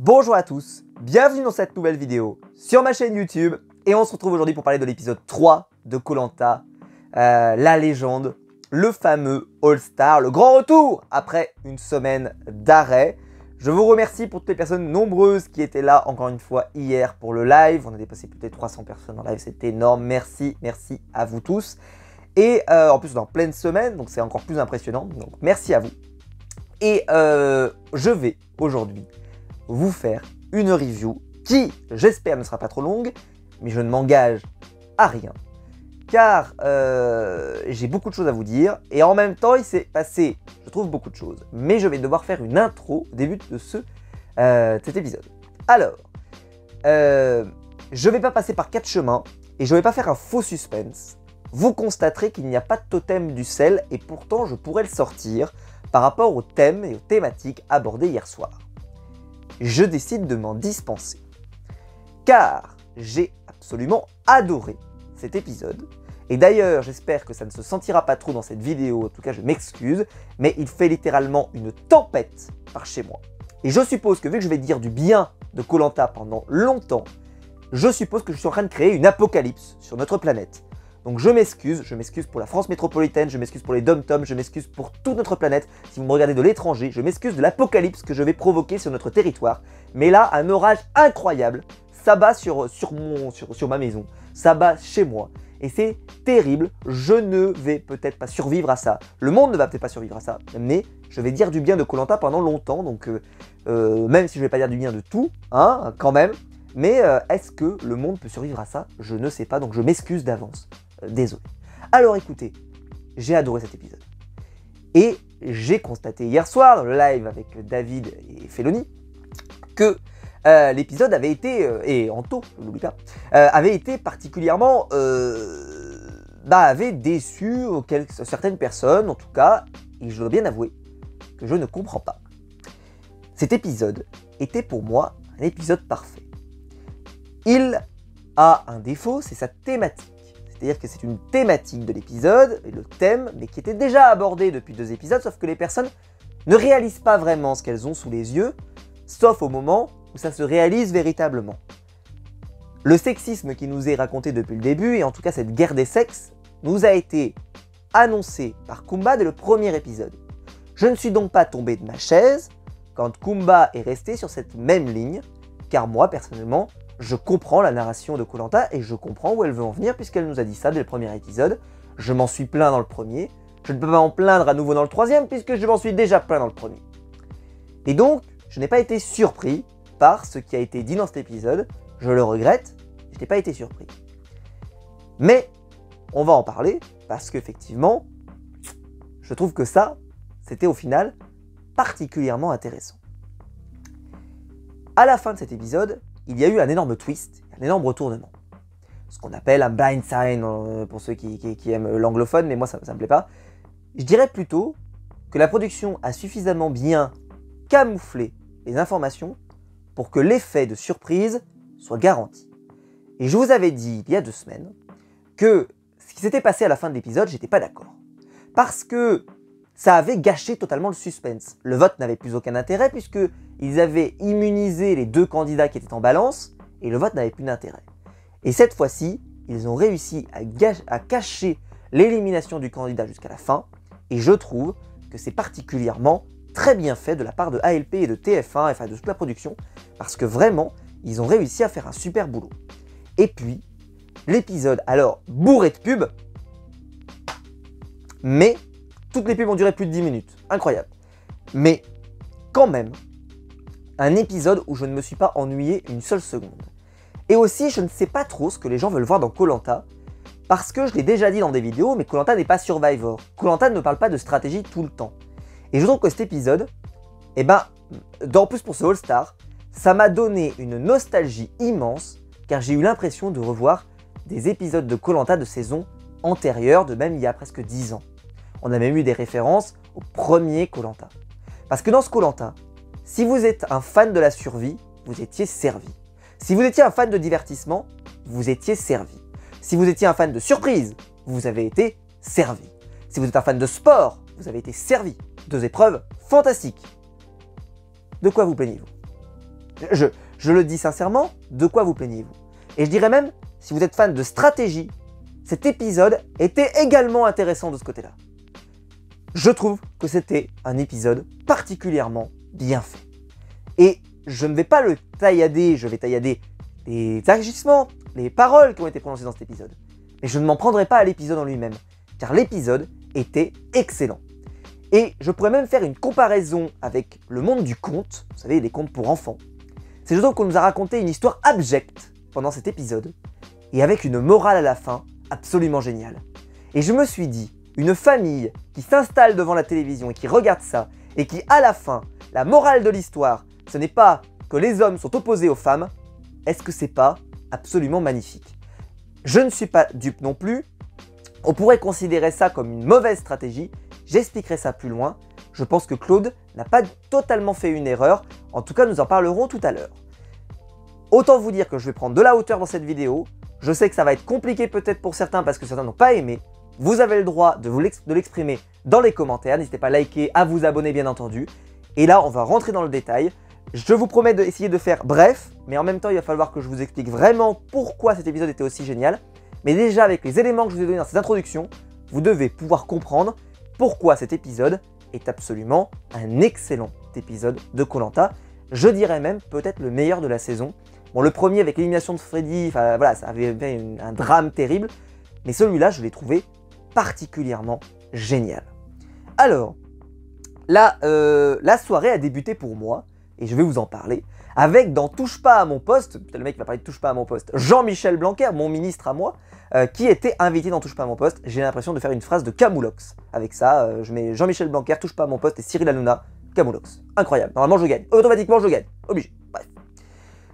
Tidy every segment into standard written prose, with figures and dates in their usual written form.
Bonjour à tous, bienvenue dans cette nouvelle vidéo sur ma chaîne YouTube et on se retrouve aujourd'hui pour parler de l'épisode 3 de Koh Lanta, la légende, le fameux All-Star, le grand retour après une semaine d'arrêt. Je vous remercie pour toutes les personnes nombreuses qui étaient là encore une fois hier pour le live. On a dépassé peut-être 300 personnes en live, c'était énorme, merci à vous tous. Et en plus dans pleine semaine, donc c'est encore plus impressionnant, donc merci à vous. Et je vais aujourd'hui vous faire une review qui, j'espère, ne sera pas trop longue, mais je ne m'engage à rien, car j'ai beaucoup de choses à vous dire, et en même temps, il s'est passé, je trouve, beaucoup de choses, mais je vais devoir faire une intro au début de cet épisode. Alors, je ne vais pas passer par 4 chemins, et je ne vais pas faire un faux suspense. Vous constaterez qu'il n'y a pas de totem du sel, et pourtant, je pourrais le sortir par rapport aux thèmes et aux thématiques abordés hier soir. Je décide de m'en dispenser, car j'ai absolument adoré cet épisode, et d'ailleurs j'espère que ça ne se sentira pas trop dans cette vidéo, en tout cas je m'excuse, mais il fait littéralement une tempête par chez moi. Et je suppose que vu que je vais dire du bien de Koh Lanta pendant longtemps, je suppose que je suis en train de créer une apocalypse sur notre planète. Donc je m'excuse pour la France métropolitaine, je m'excuse pour les dom-toms, je m'excuse pour toute notre planète. Si vous me regardez de l'étranger, je m'excuse de l'apocalypse que je vais provoquer sur notre territoire. Mais là, un orage incroyable s'abat sur ma maison, s'abat chez moi. Et c'est terrible, je ne vais peut-être pas survivre à ça. Le monde ne va peut-être pas survivre à ça, mais je vais dire du bien de Koh Lanta pendant longtemps. Donc même si je ne vais pas dire du bien de tout, hein, quand même. Mais est-ce que le monde peut survivre à ça? Je ne sais pas, donc je m'excuse d'avance. Désolé. Alors écoutez, j'ai adoré cet épisode. Et j'ai constaté hier soir, dans le live avec David et Felony, que l'épisode avait été, et Anto, je n'oublie pas, avait été particulièrement, avait déçu certaines personnes, en tout cas, et je dois bien avouer que je ne comprends pas. Cet épisode était pour moi un épisode parfait. Il a un défaut, c'est sa thématique. C'est-à-dire que c'est une thématique de l'épisode, le thème, mais qui était déjà abordé depuis 2 épisodes, sauf que les personnes ne réalisent pas vraiment ce qu'elles ont sous les yeux, sauf au moment où ça se réalise véritablement. Le sexisme qui nous est raconté depuis le début, et en tout cas cette guerre des sexes, nous a été annoncé par Kumba dès le premier épisode. Je ne suis donc pas tombé de ma chaise quand Kumba est resté sur cette même ligne, car moi, personnellement, je comprends la narration de Koh Lanta et je comprends où elle veut en venir puisqu'elle nous a dit ça dès le premier épisode. Je m'en suis plaint dans le premier, je ne peux pas m'en plaindre à nouveau dans le troisième puisque je m'en suis déjà plaint dans le premier. Et donc, je n'ai pas été surpris par ce qui a été dit dans cet épisode, je le regrette, je n'ai pas été surpris. Mais, on va en parler parce qu'effectivement, je trouve que ça, c'était au final particulièrement intéressant. À la fin de cet épisode, il y a eu un énorme twist, un énorme retournement. Ce qu'on appelle un blind sign pour ceux qui aiment l'anglophone, mais moi ça me plaît pas. Je dirais plutôt que la production a suffisamment bien camouflé les informations pour que l'effet de surprise soit garanti. Et je vous avais dit il y a 2 semaines que ce qui s'était passé à la fin de l'épisode, j'étais pas d'accord. Parce que ça avait gâché totalement le suspense. Le vote n'avait plus aucun intérêt puisqu'ils avaient immunisé les 2 candidats qui étaient en balance et le vote n'avait plus d'intérêt. Et cette fois-ci, ils ont réussi à cacher l'élimination du candidat jusqu'à la fin et je trouve que c'est particulièrement très bien fait de la part de ALP et de TF1, enfin de toute la production, parce que vraiment, ils ont réussi à faire un super boulot. Et puis, l'épisode, alors bourré de pubs, mais toutes les pubs ont duré plus de 10 minutes, incroyable. Mais quand même, un épisode où je ne me suis pas ennuyé une seule seconde. Et aussi, je ne sais pas trop ce que les gens veulent voir dans Koh Lanta, parce que je l'ai déjà dit dans des vidéos, mais Koh Lanta n'est pas Survivor. Koh Lanta ne parle pas de stratégie tout le temps. Et je trouve que cet épisode, en plus pour ce All-Star, ça m'a donné une nostalgie immense, car j'ai eu l'impression de revoir des épisodes de Koh Lanta de saison antérieure, de même il y a presque 10 ans. On a même eu des références au premier Koh Lanta. Parce que dans ce Koh Lanta, si vous êtes un fan de la survie, vous étiez servi. Si vous étiez un fan de divertissement, vous étiez servi. Si vous étiez un fan de surprise, vous avez été servi. Si vous êtes un fan de sport, vous avez été servi. 2 épreuves fantastiques. De quoi vous plaignez-vous? Je le dis sincèrement, de quoi vous plaignez-vous? Et je dirais même, si vous êtes fan de stratégie, cet épisode était également intéressant de ce côté-là. Je trouve que c'était un épisode particulièrement bien fait. Et je ne vais pas le taillader, je vais taillader les agissements, les paroles qui ont été prononcées dans cet épisode. Mais je ne m'en prendrai pas à l'épisode en lui-même, car l'épisode était excellent. Et je pourrais même faire une comparaison avec le monde du conte, vous savez, les contes pour enfants. C'est surtout qu'on nous a raconté une histoire abjecte pendant cet épisode, et avec une morale à la fin absolument géniale. Et je me suis dit, une famille qui s'installe devant la télévision et qui regarde ça, et qui à la fin, la morale de l'histoire, ce n'est pas que les hommes sont opposés aux femmes, est-ce que c'est pas absolument magnifique? Je ne suis pas dupe non plus, on pourrait considérer ça comme une mauvaise stratégie, j'expliquerai ça plus loin. Je pense que Claude n'a pas totalement fait une erreur, en tout cas nous en parlerons tout à l'heure. Autant vous dire que je vais prendre de la hauteur dans cette vidéo, je sais que ça va être compliqué peut-être pour certains parce que certains n'ont pas aimé, vous avez le droit de l'exprimer dans les commentaires, n'hésitez pas à liker, à vous abonner bien entendu. Et là on va rentrer dans le détail, je vous promets d'essayer de faire bref, mais en même temps il va falloir que je vous explique vraiment pourquoi cet épisode était aussi génial. Mais déjà avec les éléments que je vous ai donnés dans cette introduction, vous devez pouvoir comprendre pourquoi cet épisode est absolument un excellent épisode de Koh-Lanta. Je dirais même peut-être le meilleur de la saison. Bon, le premier avec l'élimination de Freddy, enfin voilà, ça avait un drame terrible, mais celui-là je l'ai trouvé particulièrement génial. Alors, la soirée a débuté pour moi, et je vais vous en parler, avec dans Touche pas à mon poste, le mec va parler de Touche pas à mon poste, Jean-Michel Blanquer, mon ministre à moi, qui était invité dans Touche pas à mon poste. J'ai l'impression de faire une phrase de Camoulox. Avec ça, je mets Jean-Michel Blanquer, Touche pas à mon poste, et Cyril Hanouna, Camoulox. Incroyable, normalement je gagne, automatiquement je gagne, obligé, bref.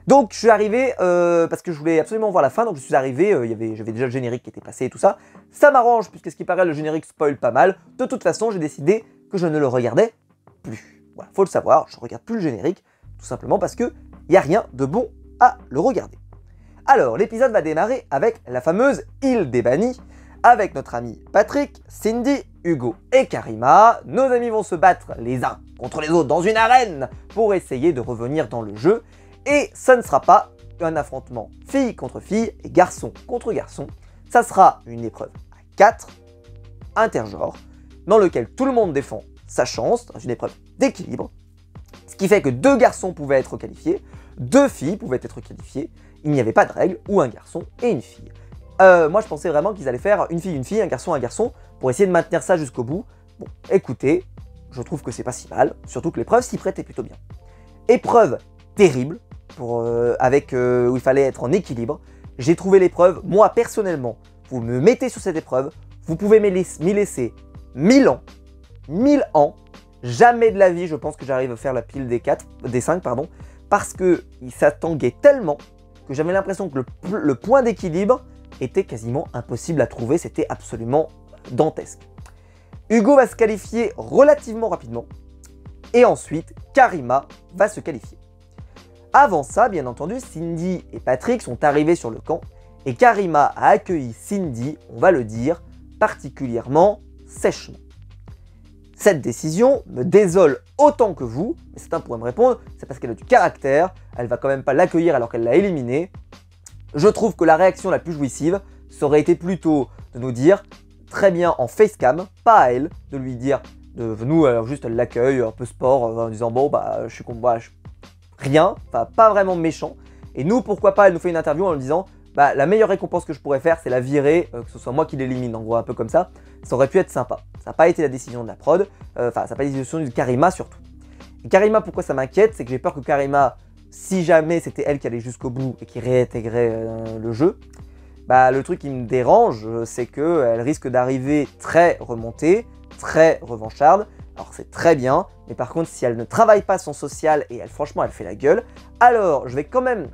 Donc je suis arrivé, parce que je voulais absolument voir la fin, donc je suis arrivé, j'avais déjà le générique qui était passé et tout ça. Ça m'arrange, puisque ce qui paraît, le générique spoil pas mal. De toute façon, j'ai décidé que je ne le regardais plus. Voilà, faut le savoir, je ne regarde plus le générique, tout simplement parce qu'il n'y a rien de bon à le regarder. Alors, l'épisode va démarrer avec la fameuse île des bannis, avec notre ami Patrick, Cindy, Hugo et Karima. Nos amis vont se battre les uns contre les autres dans une arène pour essayer de revenir dans le jeu. Et ça ne sera pas un affrontement fille contre fille et garçon contre garçon. Ça sera une épreuve à 4, intergenre, dans lequel tout le monde défend sa chance, dans une épreuve d'équilibre. Ce qui fait que 2 garçons pouvaient être qualifiés, 2 filles pouvaient être qualifiées. Il n'y avait pas de règle, ou un garçon et une fille. Moi je pensais vraiment qu'ils allaient faire une fille, un garçon, pour essayer de maintenir ça jusqu'au bout. Bon, écoutez, je trouve que c'est pas si mal, surtout que l'épreuve s'y prêtait plutôt bien. Épreuve terrible, où il fallait être en équilibre. J'ai trouvé l'épreuve, moi personnellement, vous me mettez sur cette épreuve, vous pouvez m'y laisser 1000 ans, 1000 ans, jamais de la vie je pense que j'arrive à faire la pile des 5, parce que ça tanguait tellement que j'avais l'impression que le point d'équilibre était quasiment impossible à trouver, c'était absolument dantesque. Hugo va se qualifier relativement rapidement, et ensuite Karima va se qualifier. Avant ça, bien entendu, Cindy et Patrick sont arrivés sur le camp et Karima a accueilli Cindy, on va le dire, particulièrement sèchement. Cette décision me désole autant que vous, mais certains pourraient me répondre, c'est parce qu'elle a du caractère, elle va quand même pas l'accueillir alors qu'elle l'a éliminé. Je trouve que la réaction la plus jouissive, ça aurait été plutôt de nous dire, très bien en facecam, pas à elle, de lui dire, nous alors juste elle l'accueille, un peu sport, en disant bon bah je suis rien, enfin pas vraiment méchant. Et nous, pourquoi pas, elle nous fait une interview en lui disant bah la meilleure récompense que je pourrais faire, c'est la virer, que ce soit moi qui l'élimine, en gros un peu comme ça. Ça aurait pu être sympa. Ça n'a pas été la décision de la prod, enfin ça n'a pas été la décision de Karima surtout. Et Karima, pourquoi ça m'inquiète, c'est que j'ai peur que Karima, si jamais c'était elle qui allait jusqu'au bout et qui réintégrait le jeu, bah le truc qui me dérange, c'est qu'elle risque d'arriver très remontée, très revancharde. Alors c'est très bien, mais par contre si elle ne travaille pas son social et franchement elle fait la gueule, alors je vais quand même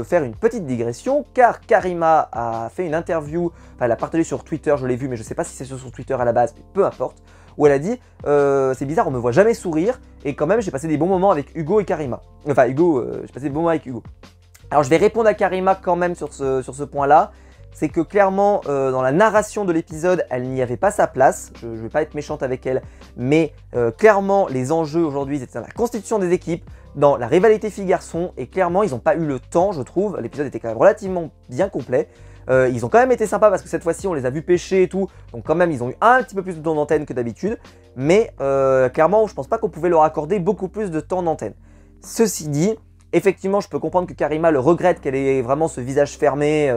faire une petite digression car Karima a fait une interview, enfin elle a partagé sur Twitter, je l'ai vu mais je sais pas si c'est sur son Twitter à la base, mais peu importe, où elle a dit c'est bizarre, on me voit jamais sourire et quand même j'ai passé des bons moments avec Hugo et Karima. Enfin Hugo, j'ai passé des bons moments avec Hugo. Alors je vais répondre à Karima quand même sur ce point-là. C'est que clairement, dans la narration de l'épisode, elle n'y avait pas sa place. Je ne vais pas être méchante avec elle, mais clairement, les enjeux aujourd'hui, c'était dans la constitution des équipes, dans la rivalité filles-garçons et clairement ils n'ont pas eu le temps, je trouve. L'épisode était quand même relativement bien complet. Ils ont quand même été sympas parce que cette fois-ci on les a vus pêcher et tout, donc quand même ils ont eu un petit peu plus de temps d'antenne que d'habitude, mais clairement je pense pas qu'on pouvait leur accorder beaucoup plus de temps d'antenne. Ceci dit, effectivement je peux comprendre que Karima le regrette, qu'elle ait vraiment ce visage fermé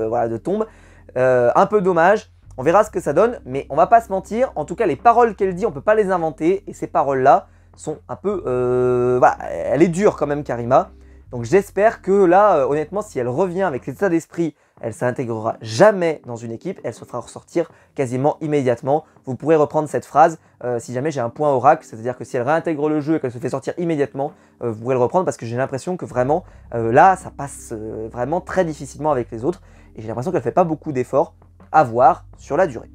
voilà, de tombe, un peu dommage, on verra ce que ça donne, mais on va pas se mentir, en tout cas les paroles qu'elle dit on peut pas les inventer, et ces paroles là sont un peu, voilà, elle est dure quand même Karima, donc j'espère que là honnêtement si elle revient avec cet état d'esprit, elle s'intégrera jamais dans une équipe, elle se fera ressortir quasiment immédiatement. Vous pourrez reprendre cette phrase si jamais j'ai un point oracle, c'est-à-dire que si elle réintègre le jeu et qu'elle se fait sortir immédiatement, vous pourrez le reprendre parce que j'ai l'impression que vraiment, là, ça passe vraiment très difficilement avec les autres et j'ai l'impression qu'elle ne fait pas beaucoup d'efforts à voir sur la durée.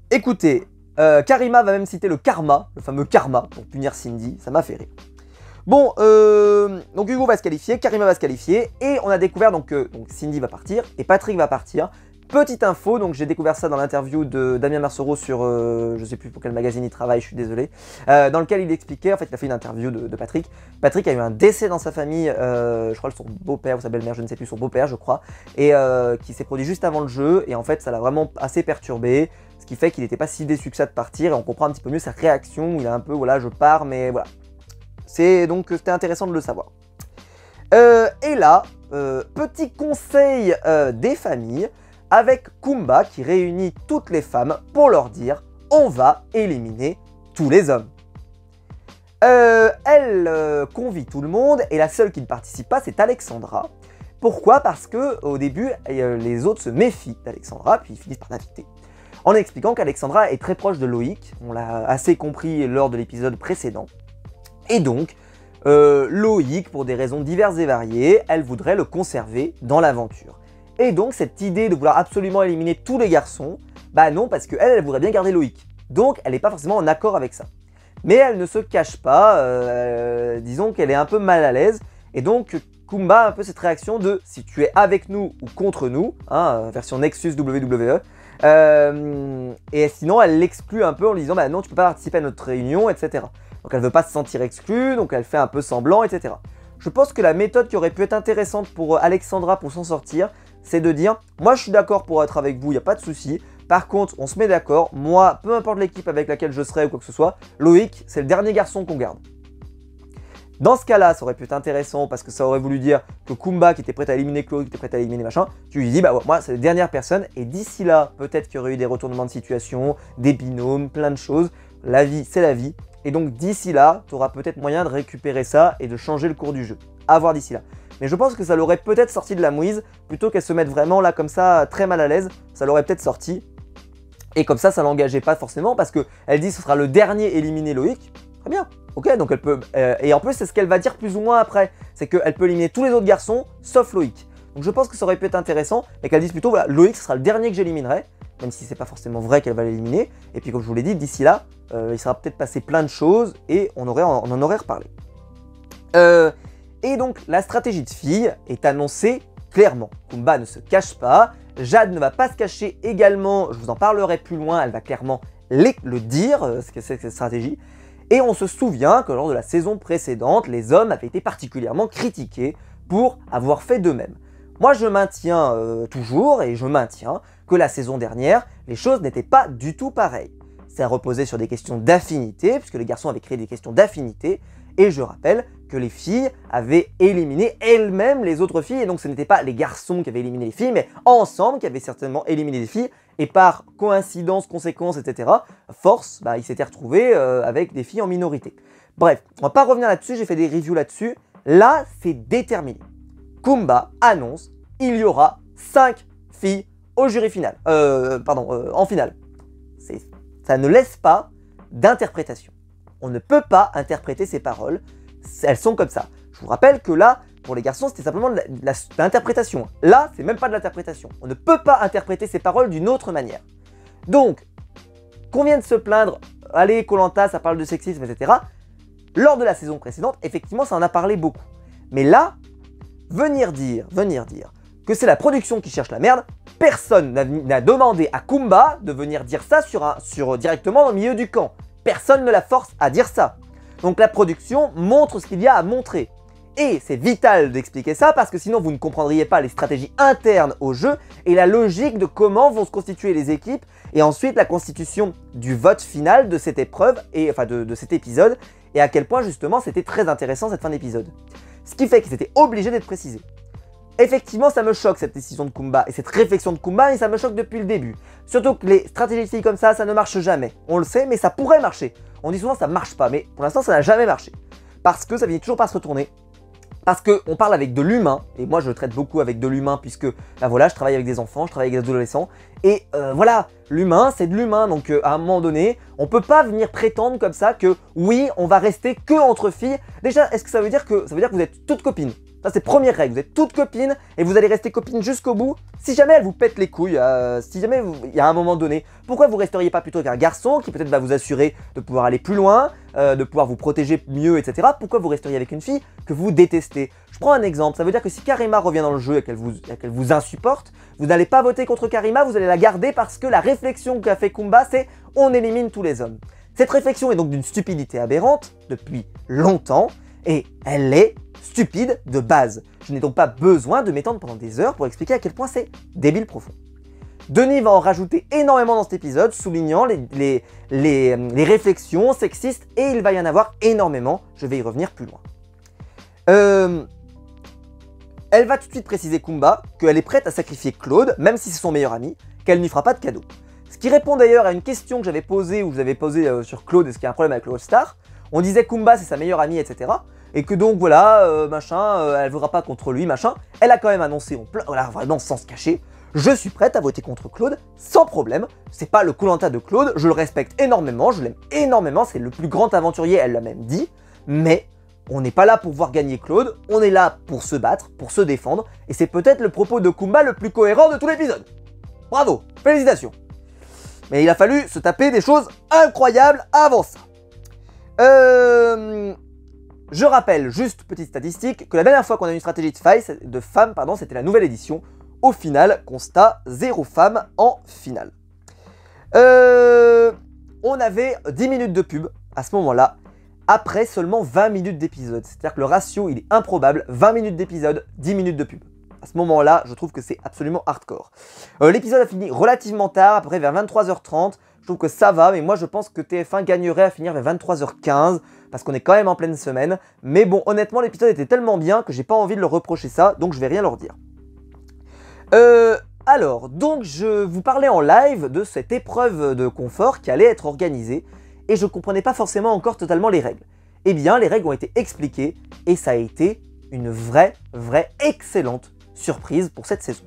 Écoutez, Karima va même citer le karma, le fameux karma pour punir Cindy, ça m'a fait rire. Bon, donc Hugo va se qualifier, Karima va se qualifier, et on a découvert donc que Cindy va partir et Patrick va partir. Petite info, donc j'ai découvert ça dans l'interview de Damien Mercereau sur, je sais plus pour quel magazine il travaille, je suis désolé, dans lequel il expliquait, en fait il a fait une interview de Patrick. Patrick a eu un décès dans sa famille, je crois son beau-père ou sa belle-mère, je ne sais plus, son beau-père je crois, et qui s'est produit juste avant le jeu, et en fait ça l'a vraiment assez perturbé, ce qui fait qu'il n'était pas si déçu que ça de partir, et on comprend un petit peu mieux sa réaction, où il a un peu, voilà, je pars, mais voilà. Donc c'était intéressant de le savoir. Et là, petit conseil des familles avec Kumba qui réunit toutes les femmes pour leur dire on va éliminer tous les hommes. Elle convie tout le monde et la seule qui ne participe pas c'est Alexandra. Pourquoi? Parce que au début les autres se méfient d'Alexandra puis ils finissent par l'inviter. En expliquant qu'Alexandra est très proche de Loïc, on l'a assez compris lors de l'épisode précédent. Et donc, Loïc, pour des raisons diverses et variées, elle voudrait le conserver dans l'aventure. Et donc, cette idée de vouloir absolument éliminer tous les garçons, bah non, parce qu'elle voudrait bien garder Loïc. Donc, elle n'est pas forcément en accord avec ça. Mais elle ne se cache pas, disons qu'elle est un peu mal à l'aise. Et donc, Kumba a un peu cette réaction de si tu es avec nous ou contre nous, hein, version Nexus WWE. Et sinon, elle l'exclut un peu en lui disant bah non, tu peux pas participer à notre réunion, etc. Donc elle veut pas se sentir exclue, donc elle fait un peu semblant, etc. Je pense que la méthode qui aurait pu être intéressante pour Alexandra pour s'en sortir, c'est de dire moi je suis d'accord pour être avec vous, il n'y a pas de souci. Par contre, on se met d'accord, moi, peu importe l'équipe avec laquelle je serai ou quoi que ce soit, Loïc, c'est le dernier garçon qu'on garde. Dans ce cas-là, ça aurait pu être intéressant parce que ça aurait voulu dire que Kumba, qui était prêt à éliminer Chloé, qui était prêt à éliminer machin, tu lui dis, bah ouais, moi, c'est la dernière personne. Et d'ici là, peut-être qu'il y aurait eu des retournements de situation, des binômes, plein de choses. La vie, c'est la vie. Et donc, d'ici là, tu auras peut-être moyen de récupérer ça et de changer le cours du jeu. À voir d'ici là. Mais je pense que ça l'aurait peut-être sorti de la mouise, plutôt qu'elle se mette vraiment là, comme ça, très mal à l'aise. Ça l'aurait peut-être sorti. Et comme ça l'engageait pas forcément parce qu'elle dit que ce sera le dernier éliminé Loïc. Très bien, ok, donc elle peut... et en plus, c'est ce qu'elle va dire plus ou moins après. C'est qu'elle peut éliminer tous les autres garçons, sauf Loïc. Donc je pense que ça aurait pu être intéressant, et qu'elle dise plutôt, voilà, Loïc, ce sera le dernier que j'éliminerai, même si c'est pas forcément vrai qu'elle va l'éliminer. Et puis comme je vous l'ai dit, d'ici là, il sera peut-être passé plein de choses, et on en aurait reparlé. Et donc, la stratégie de fille est annoncée clairement. Kumba ne se cache pas, Jade ne va pas se cacher également, je vous en parlerai plus loin, elle va clairement le dire, ce que c'est que cette stratégie. Et on se souvient que lors de la saison précédente, les hommes avaient été particulièrement critiqués pour avoir fait d'eux-mêmes. Moi je maintiens toujours, et je maintiens, que la saison dernière, les choses n'étaient pas du tout pareilles. Ça reposait sur des questions d'affinité, puisque les garçons avaient créé des questions d'affinité, et je rappelle que les filles avaient éliminé elles-mêmes les autres filles, et donc ce n'étaient pas les garçons qui avaient éliminé les filles, mais ensemble qui avaient certainement éliminé les filles, et par coïncidence, conséquence, etc., force, bah, ils s'étaient retrouvés avec des filles en minorité. Bref, on va pas revenir là-dessus, j'ai fait des reviews là-dessus. Là, c'est déterminé. Kumba annonce, il y aura 5 filles au jury final. En finale. Ça ne laisse pas d'interprétation. On ne peut pas interpréter ces paroles, elles sont comme ça. Je vous rappelle que là, pour les garçons, c'était simplement de l'interprétation. Là, c'est même pas de l'interprétation. On ne peut pas interpréter ces paroles d'une autre manière. Donc, qu'on vienne se plaindre, allez, Koh-Lanta, ça parle de sexisme, etc. Lors de la saison précédente, effectivement, ça en a parlé beaucoup. Mais là, venir dire que c'est la production qui cherche la merde, personne n'a demandé à Kumba de venir dire ça directement dans le milieu du camp. Personne ne la force à dire ça. Donc la production montre ce qu'il y a à montrer. Et c'est vital d'expliquer ça parce que sinon vous ne comprendriez pas les stratégies internes au jeu et la logique de comment vont se constituer les équipes et ensuite la constitution du vote final de cette épreuve, et enfin de cet épisode, et à quel point justement c'était très intéressant cette fin d'épisode. Ce qui fait que c'était obligé d'être précisé. Effectivement, ça me choque cette décision de Kumba et cette réflexion de Kumba, et ça me choque depuis le début. Surtout que les stratégies de filles comme ça ne marche jamais. On le sait, mais ça pourrait marcher. On dit souvent ça marche pas, mais pour l'instant ça n'a jamais marché. Parce que ça finit toujours par se retourner. Parce qu'on parle avec de l'humain, et moi je traite beaucoup avec de l'humain puisque ben voilà, je travaille avec des enfants, je travaille avec des adolescents, et voilà, l'humain c'est de l'humain, donc à un moment donné, on peut pas venir prétendre comme ça que oui, on va rester que entre filles. Déjà, est-ce que ça veut dire que vous êtes toutes copines? Ça c'est première règle, vous êtes toutes copines et vous allez rester copines jusqu'au bout. Si jamais elle vous pète les couilles, si jamais il y a un moment donné, pourquoi vous resteriez pas plutôt avec un garçon qui peut-être va vous assurer de pouvoir aller plus loin, de pouvoir vous protéger mieux, etc. Pourquoi vous resteriez avec une fille que vous détestez? Je prends un exemple, ça veut dire que si Karima revient dans le jeu et qu'elle vous insupporte, vous n'allez pas voter contre Karima, vous allez la garder parce que la réflexion qu'a fait Kumba, c'est on élimine tous les hommes. Cette réflexion est donc d'une stupidité aberrante depuis longtemps et elle est stupide de base. Je n'ai donc pas besoin de m'étendre pendant des heures pour expliquer à quel point c'est débile profond. Denis va en rajouter énormément dans cet épisode, soulignant les réflexions sexistes, et il va y en avoir énormément, je vais y revenir plus loin. Elle va tout de suite préciser Kumba qu'elle est prête à sacrifier Claude, même si c'est son meilleur ami, qu'elle ne lui fera pas de cadeau. Ce qui répond d'ailleurs à une question que j'avais posée, ou je vous avais posée sur Claude, est-ce qu'il y a un problème avec le All-Star? On disait Kumba c'est sa meilleure amie, etc. Et que donc voilà, elle ne voudra pas contre lui, machin. Elle a quand même annoncé, voilà, vraiment sans se cacher, je suis prête à voter contre Claude, sans problème. C'est pas le Koh-Lanta de Claude, je le respecte énormément, je l'aime énormément, c'est le plus grand aventurier, elle l'a même dit. Mais on n'est pas là pour voir gagner Claude, on est là pour se battre, pour se défendre. Et c'est peut-être le propos de Kumba le plus cohérent de tout l'épisode. Bravo, félicitations. Mais il a fallu se taper des choses incroyables avant ça. Je rappelle, juste petite statistique, que la dernière fois qu'on a eu une stratégie de femmes, c'était la nouvelle édition. Au final, constat, 0 femmes en finale. On avait 10 minutes de pub à ce moment-là, après seulement 20 minutes d'épisode. C'est-à-dire que le ratio, il est improbable, 20 minutes d'épisode, 10 minutes de pub. À ce moment-là, je trouve que c'est absolument hardcore. L'épisode a fini relativement tard, à peu près vers 23h30. Je trouve que ça va, mais moi je pense que TF1 gagnerait à finir vers 23h15, parce qu'on est quand même en pleine semaine. Mais bon, honnêtement, l'épisode était tellement bien que j'ai pas envie de leur reprocher ça, donc je vais rien leur dire. Alors, donc je vous parlais en live de cette épreuve de confort qui allait être organisée, et je comprenais pas forcément encore totalement les règles. Eh bien, les règles ont été expliquées, et ça a été une vraie excellente surprise pour cette saison.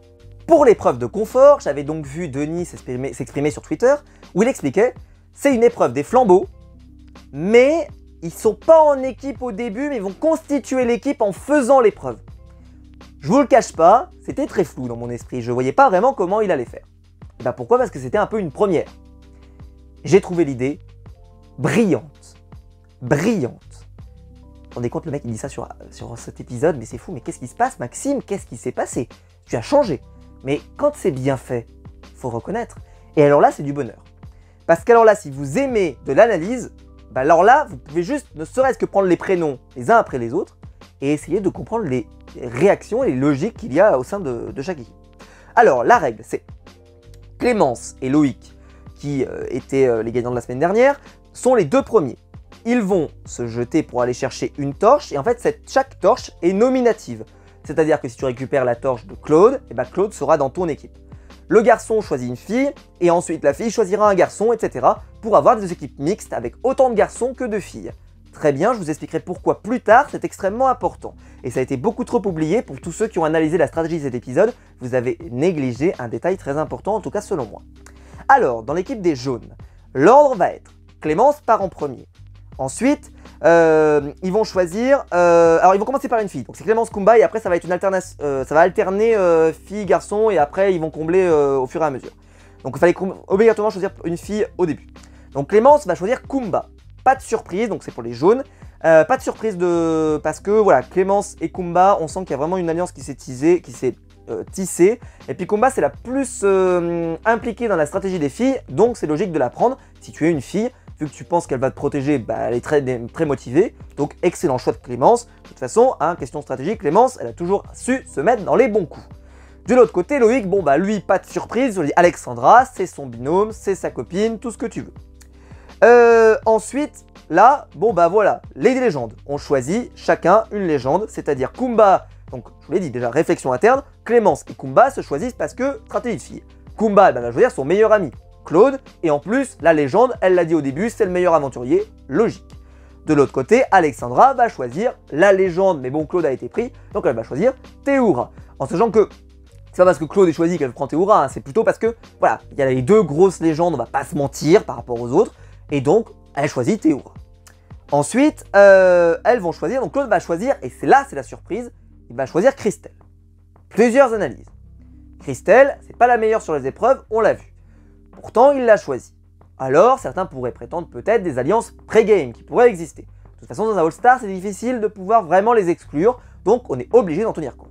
Pour l'épreuve de confort, j'avais donc vu Denis s'exprimer sur Twitter, où il expliquait « C'est une épreuve des flambeaux, mais ils sont pas en équipe au début, mais ils vont constituer l'équipe en faisant l'épreuve. » Je vous le cache pas, c'était très flou dans mon esprit, je voyais pas vraiment comment il allait faire. Et ben pourquoi? Parce que c'était un peu une première. J'ai trouvé l'idée brillante. Brillante. Vous vous rendez compte, le mec il dit ça sur cet épisode, mais c'est fou, mais qu'est-ce qui se passe, Maxime? Qu'est-ce qui s'est passé? Tu as changé. Mais quand c'est bien fait, faut reconnaître. Et alors là, c'est du bonheur. Parce qu'alors là, si vous aimez de l'analyse, bah alors là, vous pouvez juste, ne serait-ce que prendre les prénoms les uns après les autres, et essayer de comprendre les réactions et les logiques qu'il y a au sein de chaque équipe. Alors, la règle, c'est Clémence et Loïc, qui étaient les gagnants de la semaine dernière, sont les deux premiers. Ils vont se jeter pour aller chercher une torche, et en fait, chaque torche est nominative. C'est-à-dire que si tu récupères la torche de Claude, et ben Claude sera dans ton équipe. Le garçon choisit une fille, et ensuite la fille choisira un garçon, etc. pour avoir des équipes mixtes avec autant de garçons que de filles. Très bien, je vous expliquerai pourquoi plus tard, c'est extrêmement important. Et ça a été beaucoup trop oublié pour tous ceux qui ont analysé la stratégie de cet épisode, vous avez négligé un détail très important, en tout cas selon moi. Alors, dans l'équipe des jaunes, l'ordre va être Clémence part en premier. Ensuite, ils vont choisir... alors, ils vont commencer par une fille. Donc, c'est Clémence, Kumba, et après, ça va être une alternance... ça va alterner fille, garçon, et après, ils vont combler au fur et à mesure. Donc, il fallait obligatoirement choisir une fille au début. Donc, Clémence va choisir Kumba. Pas de surprise, donc c'est pour les jaunes. Pas de surprise parce que, voilà, Clémence et Kumba, on sent qu'il y a vraiment une alliance qui s'est tissée. Et puis, Kumba, c'est la plus impliquée dans la stratégie des filles, donc c'est logique de la prendre. Si tu es une fille, vu que tu penses qu'elle va te protéger, bah, elle est très motivée. Donc excellent choix de Clémence. De toute façon, hein, question stratégique, Clémence, elle a toujours su se mettre dans les bons coups. De l'autre côté, Loïc, bon bah lui, pas de surprise, je dis Alexandra, c'est son binôme, c'est sa copine, tout ce que tu veux. Ensuite, là, bon bah voilà, les légendes. On choisit chacun une légende, c'est-à-dire Kumba, donc je vous l'ai dit déjà, réflexion interne, Clémence et Kumba se choisissent parce que stratégie de fille. Kumba, va choisir son meilleur ami, Claude, et en plus, la légende, elle l'a dit au début, c'est le meilleur aventurier, logique. De l'autre côté, Alexandra va choisir la légende, mais bon, Claude a été pris, donc elle va choisir Théoura. En sachant que c'est pas parce que Claude est choisi qu'elle prend Théoura, hein, c'est plutôt parce que, voilà, il y a les deux grosses légendes, on va pas se mentir par rapport aux autres, et donc, elle choisit Théoura. Ensuite, elles vont choisir, donc Claude va choisir, et c'est là, c'est la surprise, il va choisir Christelle. Plusieurs analyses. Christelle, c'est pas la meilleure sur les épreuves, on l'a vu. Pourtant, il l'a choisie. Alors, certains pourraient prétendre peut-être des alliances pré-game qui pourraient exister. De toute façon, dans un All-Star, c'est difficile de pouvoir vraiment les exclure, donc on est obligé d'en tenir compte.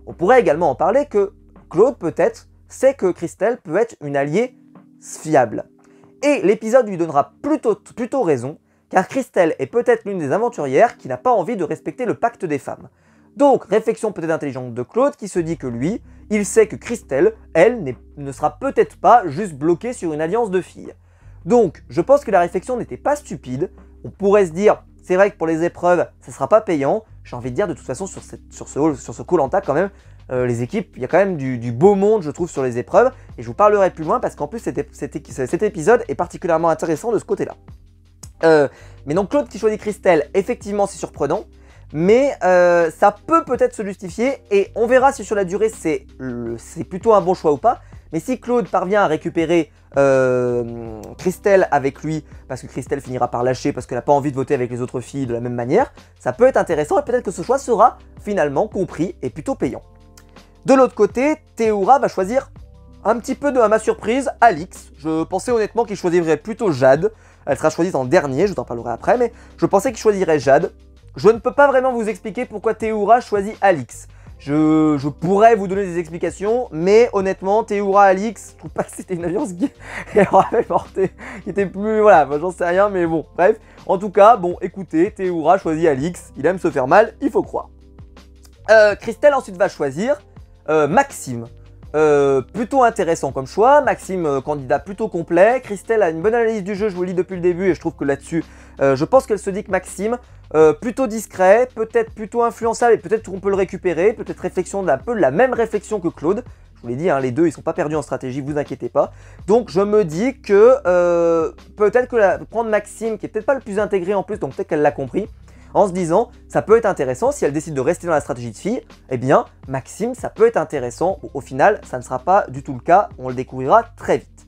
On pourrait également en parler que Claude, peut-être, sait que Christelle peut être une alliée fiable. Et l'épisode lui donnera plutôt raison, car Christelle est peut-être l'une des aventurières qui n'a pas envie de respecter le pacte des femmes. Donc, réflexion peut-être intelligente de Claude qui se dit que lui, il sait que Christelle, elle, ne sera peut-être pas juste bloquée sur une alliance de filles. Donc, je pense que la réflexion n'était pas stupide. On pourrait se dire, c'est vrai que pour les épreuves, ça ne sera pas payant. J'ai envie de dire, de toute façon, sur ce Koh-Lanta, quand même, les équipes, il y a quand même du beau monde, je trouve, sur les épreuves. Et je vous parlerai plus loin parce qu'en plus, cet épisode est particulièrement intéressant de ce côté-là. Mais donc, Claude qui choisit Christelle, effectivement, c'est surprenant. Mais ça peut peut-être se justifier et on verra si sur la durée c'est plutôt un bon choix ou pas. Mais si Claude parvient à récupérer Christelle avec lui, parce que Christelle finira par lâcher parce qu'elle n'a pas envie de voter avec les autres filles de la même manière, ça peut être intéressant et peut-être que ce choix sera finalement compris et plutôt payant. De l'autre côté, Théoura va choisir un petit peu à ma surprise, Alix. Je pensais honnêtement qu'il choisirait plutôt Jade. Elle sera choisie en dernier, je vous en parlerai après, mais je pensais qu'il choisirait Jade. Je ne peux pas vraiment vous expliquer pourquoi Théoura choisit Alix. Je pourrais vous donner des explications, mais honnêtement, Théoura, Alix, je trouve pas que c'était une alliance qui aurait porté, qui était plus, voilà, j'en sais rien, mais bon, bref. En tout cas, bon, écoutez, Théoura choisit Alix, il aime se faire mal, il faut croire. Christelle ensuite va choisir Maxime. Plutôt intéressant comme choix, Maxime candidat plutôt complet, Christelle a une bonne analyse du jeu, je vous le dis depuis le début et je trouve que là-dessus, je pense qu'elle se dit que Maxime, plutôt discret, peut-être plutôt influençable et peut-être qu'on peut le récupérer, peut-être réflexion d'un peu la même réflexion que Claude, je vous l'ai dit, hein, les deux ils sont pas perdus en stratégie, vous inquiétez pas, donc je me dis que peut-être que prendre Maxime qui est peut-être pas le plus intégré en plus, donc peut-être qu'elle l'a compris, en se disant, ça peut être intéressant, si elle décide de rester dans la stratégie de fille, eh bien, Maxime, ça peut être intéressant. Au final, ça ne sera pas du tout le cas, on le découvrira très vite.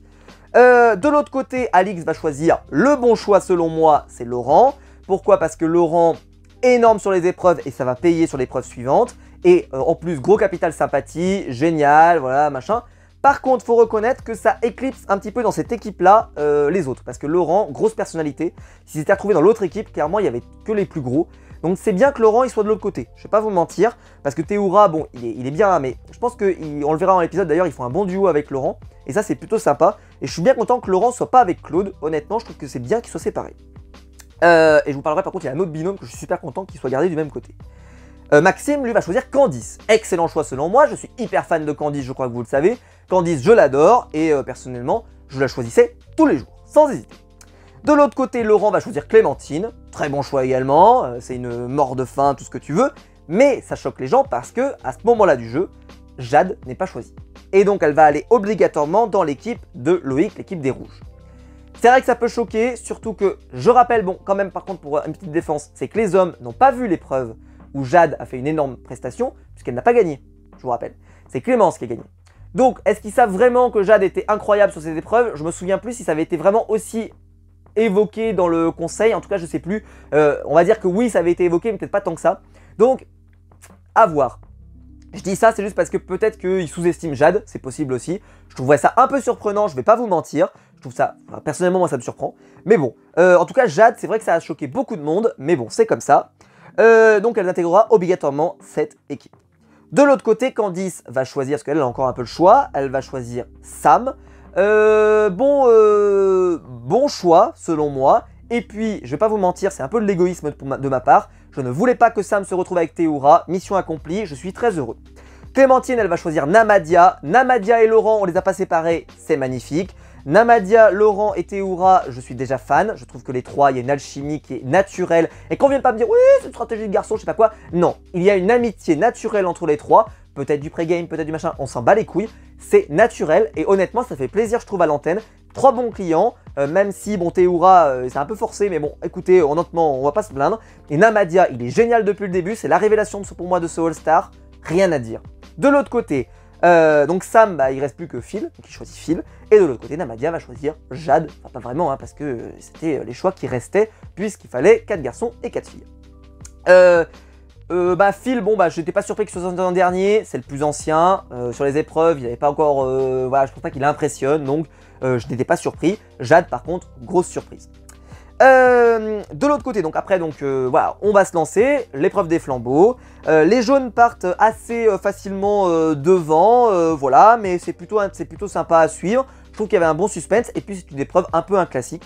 De l'autre côté, Alix va choisir le bon choix selon moi, c'est Laurent. Pourquoi? Parce que Laurent, énorme sur les épreuves et ça va payer sur l'épreuve suivante. Et en plus, gros capital sympathie, génial, voilà, machin. Par contre, il faut reconnaître que ça éclipse un petit peu dans cette équipe-là les autres. Parce que Laurent, grosse personnalité, s'il s'était retrouvé dans l'autre équipe, clairement, il n'y avait que les plus gros. Donc c'est bien que Laurent, il soit de l'autre côté. Je ne vais pas vous mentir, parce que Théoura, bon, il est bien, hein, mais je pense qu'on le verra dans l'épisode, d'ailleurs, ils font un bon duo avec Laurent. Et ça, c'est plutôt sympa. Et je suis bien content que Laurent ne soit pas avec Claude. Honnêtement, je trouve que c'est bien qu'ils soient séparés. Et je vous parlerai, par contre, il y a un autre binôme que je suis super content qu'il soit gardé du même côté. Maxime, lui, va choisir Candice. Excellent choix selon moi, je suis hyper fan de Candice, je crois que vous le savez. Candice, je l'adore et personnellement, je la choisissais tous les jours, sans hésiter. De l'autre côté, Laurent va choisir Clémentine. Très bon choix également, c'est une mort de faim, tout ce que tu veux. Mais ça choque les gens parce que à ce moment-là du jeu, Jade n'est pas choisie. Et donc, elle va aller obligatoirement dans l'équipe de Loïc, l'équipe des Rouges. C'est vrai que ça peut choquer, surtout que, je rappelle, bon, quand même, par contre, pour une petite défense, c'est que les hommes n'ont pas vu l'épreuve où Jade a fait une énorme prestation, puisqu'elle n'a pas gagné, je vous rappelle. C'est Clémence qui a gagné. Donc, est-ce qu'ils savent vraiment que Jade était incroyable sur ces épreuves? Je me souviens plus si ça avait été vraiment aussi évoqué dans le conseil, en tout cas, je sais plus. On va dire que oui, ça avait été évoqué, mais peut-être pas tant que ça. Donc, à voir. Je dis ça, c'est juste parce que peut-être qu'ils sous-estiment Jade, c'est possible aussi. Je trouverais ça un peu surprenant, je vais pas vous mentir. Je trouve ça, enfin, personnellement, moi, ça me surprend. Mais bon, en tout cas, Jade, c'est vrai que ça a choqué beaucoup de monde, mais bon, c'est comme ça. Donc elle intégrera obligatoirement cette équipe. De l'autre côté, Candice va choisir, parce qu'elle a encore un peu le choix, elle va choisir Sam. Bon choix, selon moi. Et puis, je vais pas vous mentir, c'est un peu de l'égoïsme de ma part. Je ne voulais pas que Sam se retrouve avec Théoura. Mission accomplie, je suis très heureux. Clémentine, elle va choisir Namadia. Namadia et Laurent, on les a pas séparés, c'est magnifique. Namadia, Laurent et Théoura, je suis déjà fan. Je trouve que les trois, il y a une alchimie qui est naturelle. Et qu'on vienne pas me dire, oui, c'est une stratégie de garçon, je sais pas quoi. Non, il y a une amitié naturelle entre les trois. Peut-être du pré-game, peut-être du machin, on s'en bat les couilles. C'est naturel et honnêtement, ça fait plaisir, je trouve, à l'antenne. Trois bons clients, même si, bon, Théoura, c'est un peu forcé, mais bon, écoutez, honnêtement, on va pas se plaindre. Et Namadia, il est génial depuis le début, c'est la révélation pour moi de ce All-Star, rien à dire. De l'autre côté, donc Sam, bah, il reste plus que Phil, donc il choisit Phil. Et de l'autre côté, Namadia va choisir Jade, enfin pas vraiment, hein, parce que c'était les choix qui restaient, puisqu'il fallait 4 garçons et 4 filles. Phil, bon bah j'étais pas surpris que ce soit un dernier, c'est le plus ancien, sur les épreuves il n'avait pas encore, voilà, je pense pas qu'il impressionne, donc je n'étais pas surpris. Jade par contre, grosse surprise. De l'autre côté, donc après, voilà, on va se lancer, l'épreuve des flambeaux. Les jaunes partent assez facilement devant, voilà, mais c'est plutôt sympa à suivre. Je trouve qu'il y avait un bon suspense, et puis c'est une épreuve un peu un classique.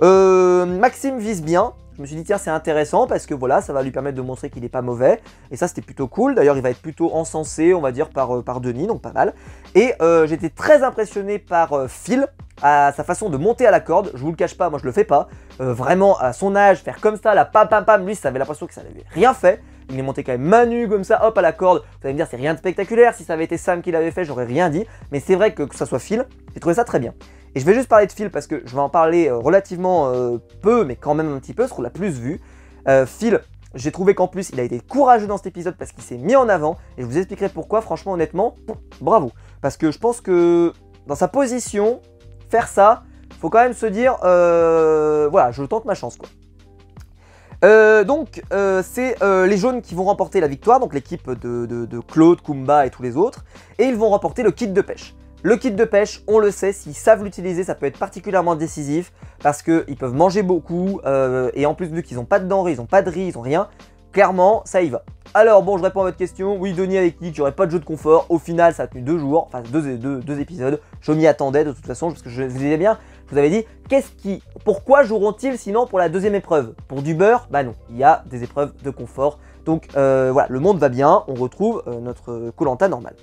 Maxime vise bien. Je me suis dit tiens c'est intéressant parce que voilà ça va lui permettre de montrer qu'il n'est pas mauvais et ça c'était plutôt cool. D'ailleurs il va être plutôt encensé on va dire par Denis donc pas mal. Et j'étais très impressionné par Phil à sa façon de monter à la corde. Je vous le cache pas, moi je le fais pas. Vraiment à son âge faire comme ça la pam pam pam, lui ça avait l'impression que ça n'avait rien fait. Il est monté quand même main nue comme ça hop à la corde. Vous allez me dire c'est rien de spectaculaire, si ça avait été Sam qui l'avait fait j'aurais rien dit. Mais c'est vrai que ça soit Phil, j'ai trouvé ça très bien. Et je vais juste parler de Phil parce que je vais en parler relativement peu, mais quand même un petit peu, ce qu'on l'a plus vu. Phil, j'ai trouvé qu'en plus, il a été courageux dans cet épisode parce qu'il s'est mis en avant. Et je vous expliquerai pourquoi, franchement, honnêtement, bravo. Parce que je pense que dans sa position, faire ça, faut quand même se dire, voilà, je tente ma chance, quoi. C'est les jaunes qui vont remporter la victoire, donc l'équipe de Claude, Kumba et tous les autres. Et ils vont remporter le kit de pêche. Le kit de pêche, on le sait, s'ils savent l'utiliser, ça peut être particulièrement décisif parce qu'ils peuvent manger beaucoup et en plus, vu qu'ils n'ont pas de denrées, ils n'ont pas de riz, ils n'ont rien, clairement, ça y va. Alors bon, je réponds à votre question. Oui, Denis avait dit qu'il n'y aurait pas de jeu de confort. Au final, ça a tenu 2 jours, enfin deux épisodes. Je m'y attendais de toute façon parce que je vous disais bien, je vous avais dit, pourquoi joueront-ils sinon pour la deuxième épreuve? Pour du beurre? Bah non, il y a des épreuves de confort. Donc voilà, le monde va bien, on retrouve notre Koh-Lanta normal.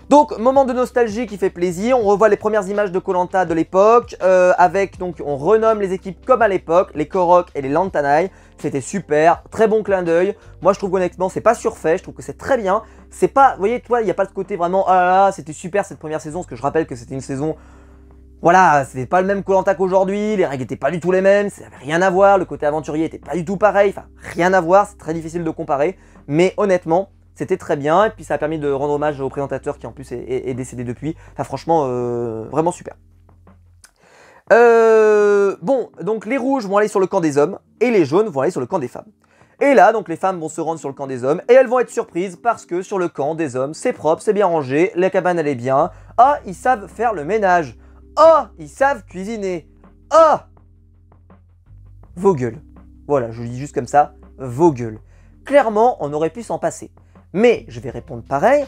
Donc, moment de nostalgie qui fait plaisir, on revoit les premières images de Koh-Lanta de l'époque, donc on renomme les équipes comme à l'époque, les Korok et les Lantanaï, c'était super, très bon clin d'œil. Moi je trouve honnêtement c'est pas surfait, je trouve que c'est très bien, c'est pas, vous voyez, toi il n'y a pas ce côté vraiment, ah là là, c'était super cette première saison, parce que je rappelle que c'était une saison, voilà, c'était pas le même Koh-Lanta qu'aujourd'hui, les règles étaient pas du tout les mêmes, ça avait rien à voir, le côté aventurier était pas du tout pareil, enfin rien à voir, c'est très difficile de comparer, mais honnêtement, c'était très bien, et puis ça a permis de rendre hommage au présentateur qui en plus est décédé depuis. Enfin franchement, vraiment super. Bon, donc les rouges vont aller sur le camp des hommes, et les jaunes vont aller sur le camp des femmes. Et là, donc les femmes vont se rendre sur le camp des hommes, et elles vont être surprises parce que sur le camp des hommes, c'est propre, c'est bien rangé, la cabane elle est bien. Ah, ils savent faire le ménage. Ah, ils savent cuisiner. Ah, vos gueules. Voilà, je le dis juste comme ça, vos gueules. Clairement, on aurait pu s'en passer. Mais je vais répondre pareil,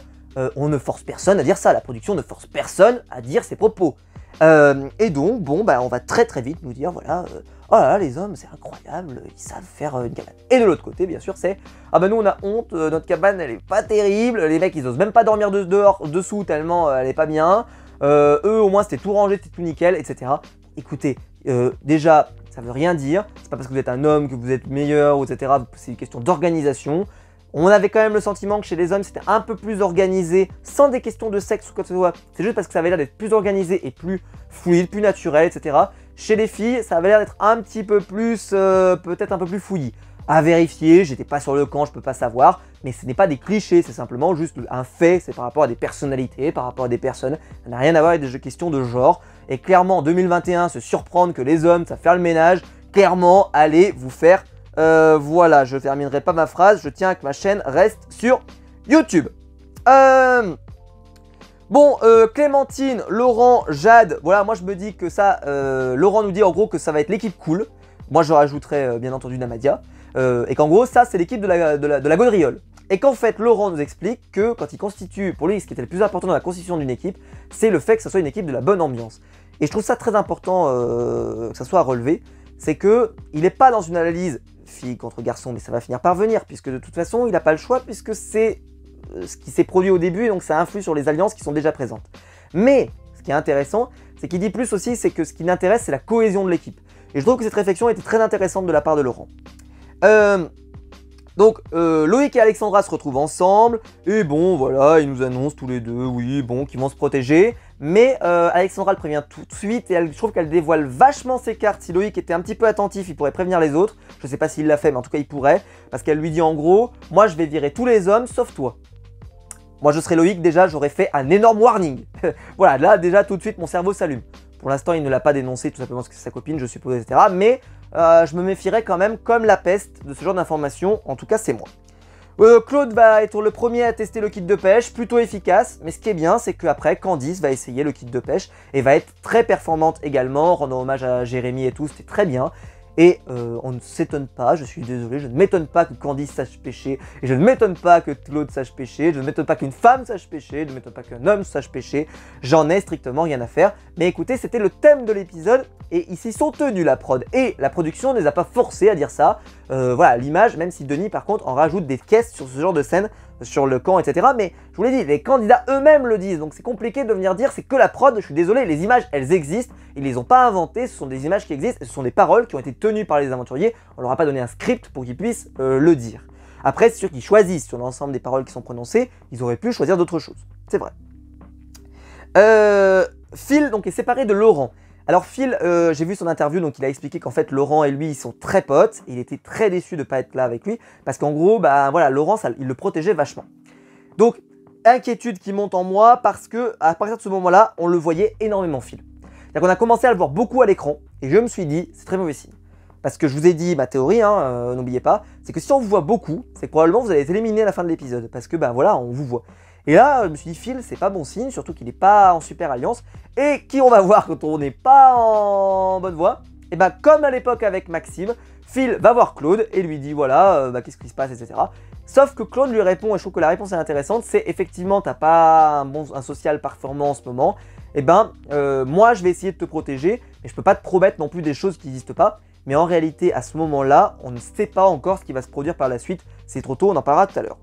on ne force personne à dire ça, la production ne force personne à dire ses propos. Et donc, bon, bah, on va très très vite nous dire, voilà, oh là là, les hommes, c'est incroyable, ils savent faire une cabane. Et de l'autre côté, bien sûr, c'est, ah bah nous on a honte, notre cabane elle est pas terrible, les mecs ils osent même pas dormir dessous tellement elle est pas bien, eux au moins c'était tout rangé, c'était tout nickel, etc. Écoutez, déjà, ça veut rien dire, c'est pas parce que vous êtes un homme que vous êtes meilleur, etc. C'est une question d'organisation. On avait quand même le sentiment que chez les hommes c'était un peu plus organisé, sans des questions de sexe ou quoi que ce soit. C'est juste parce que ça avait l'air d'être plus organisé et plus fluide, plus naturel, etc. Chez les filles, ça avait l'air d'être un petit peu plus, peut-être un peu plus fouillis. À vérifier, j'étais pas sur le camp, je peux pas savoir, mais ce n'est pas des clichés, c'est simplement juste un fait, c'est par rapport à des personnalités, par rapport à des personnes, ça n'a rien à voir avec des questions de genre. Et clairement, en 2021, se surprendre que les hommes savent faire le ménage, clairement, allez vous faire... voilà, je terminerai pas ma phrase, je tiens à que ma chaîne reste sur YouTube. Bon, Clémentine, Laurent, Jade, voilà, moi je me dis que ça, Laurent nous dit en gros que ça va être l'équipe cool. Moi je rajouterais bien entendu Namadia. Et qu'en gros ça c'est l'équipe de la gaudriole. Et qu'en fait, Laurent nous explique que quand il constitue, pour lui, ce qui était le plus important dans la constitution d'une équipe, c'est le fait que ce soit une équipe de la bonne ambiance. Et je trouve ça très important que ça soit relevé, c'est qu'il n'est pas dans une analyse fille contre garçon, mais ça va finir par venir, puisque de toute façon, il n'a pas le choix, puisque c'est ce qui s'est produit au début, et donc ça influe sur les alliances qui sont déjà présentes. Mais, ce qui est intéressant, c'est qu'il dit plus aussi, c'est que ce qui l'intéresse, c'est la cohésion de l'équipe. Et je trouve que cette réflexion était très intéressante de la part de Laurent. Loïc et Alexandra se retrouvent ensemble, et bon, voilà, ils nous annoncent tous les deux, oui, bon, qu'ils vont se protéger. Mais Alexandra le prévient tout de suite, et je trouve qu'elle dévoile vachement ses cartes. Si Loïc était un petit peu attentif, il pourrait prévenir les autres. Je sais pas s'il l'a fait, mais en tout cas, il pourrait. Parce qu'elle lui dit en gros, moi, je vais virer tous les hommes, sauf toi. Moi, je serais Loïc, déjà, j'aurais fait un énorme warning. Voilà, là, déjà, tout de suite, mon cerveau s'allume. Pour l'instant, il ne l'a pas dénoncé, tout simplement parce que c'est sa copine, je suppose, etc. Mais je me méfierais quand même comme la peste de ce genre d'informations. En tout cas, c'est moi. Claude va être le premier à tester le kit de pêche, plutôt efficace. Mais ce qui est bien, c'est qu'après, Candice va essayer le kit de pêche et va être très performante également, rendant hommage à Jérémy et tout, c'était très bien. Et on ne s'étonne pas, je suis désolé, je ne m'étonne pas que Candice sache pêcher, et je ne m'étonne pas que Claude sache pêcher, je ne m'étonne pas qu'une femme sache pêcher, je ne m'étonne pas qu'un homme sache pêcher, j'en ai strictement rien à faire. Mais écoutez, c'était le thème de l'épisode, et ils s'y sont tenus la prod, et la production ne les a pas forcés à dire ça. Voilà, l'image, même si Denis par contre en rajoute des caisses sur ce genre de scène, sur le camp, etc. Mais je vous l'ai dit, les candidats eux-mêmes le disent, donc c'est compliqué de venir dire c'est que la prod, je suis désolé, les images elles existent, ils les ont pas inventées, ce sont des images qui existent, ce sont des paroles qui ont été tenues par les aventuriers, on leur a pas donné un script pour qu'ils puissent le dire. Après c'est sûr qu'ils choisissent sur l'ensemble des paroles qui sont prononcées, ils auraient pu choisir d'autres choses, c'est vrai. Phil donc est séparé de Laurent. Alors Phil, j'ai vu son interview, donc il a expliqué qu'en fait Laurent et lui ils sont très potes, et il était très déçu de ne pas être là avec lui, parce qu'en gros, bah voilà, Laurent, il le protégeait vachement. Donc, inquiétude qui monte en moi, parce que à partir de ce moment-là, on le voyait énormément Phil. C'est-à-dire qu'on a commencé à le voir beaucoup à l'écran, et je me suis dit, c'est très mauvais signe. Parce que je vous ai dit ma théorie, hein, n'oubliez pas, c'est que si on vous voit beaucoup, c'est que probablement vous allez être éliminé à la fin de l'épisode, parce que bah voilà, on vous voit. Et là, je me suis dit, Phil, c'est pas bon signe, surtout qu'il n'est pas en super alliance. Et qui on va voir quand on n'est pas en bonne voie? Et bah, comme à l'époque avec Maxime, Phil va voir Claude et lui dit, voilà, qu'est-ce qui se passe, etc. Sauf que Claude lui répond, et je trouve que la réponse est intéressante, c'est effectivement, t'as pas un social performant en ce moment. Et ben, moi, je vais essayer de te protéger, mais je peux pas te promettre non plus des choses qui n'existent pas. Mais en réalité, à ce moment-là, on ne sait pas encore ce qui va se produire par la suite. C'est trop tôt, on en parlera tout à l'heure.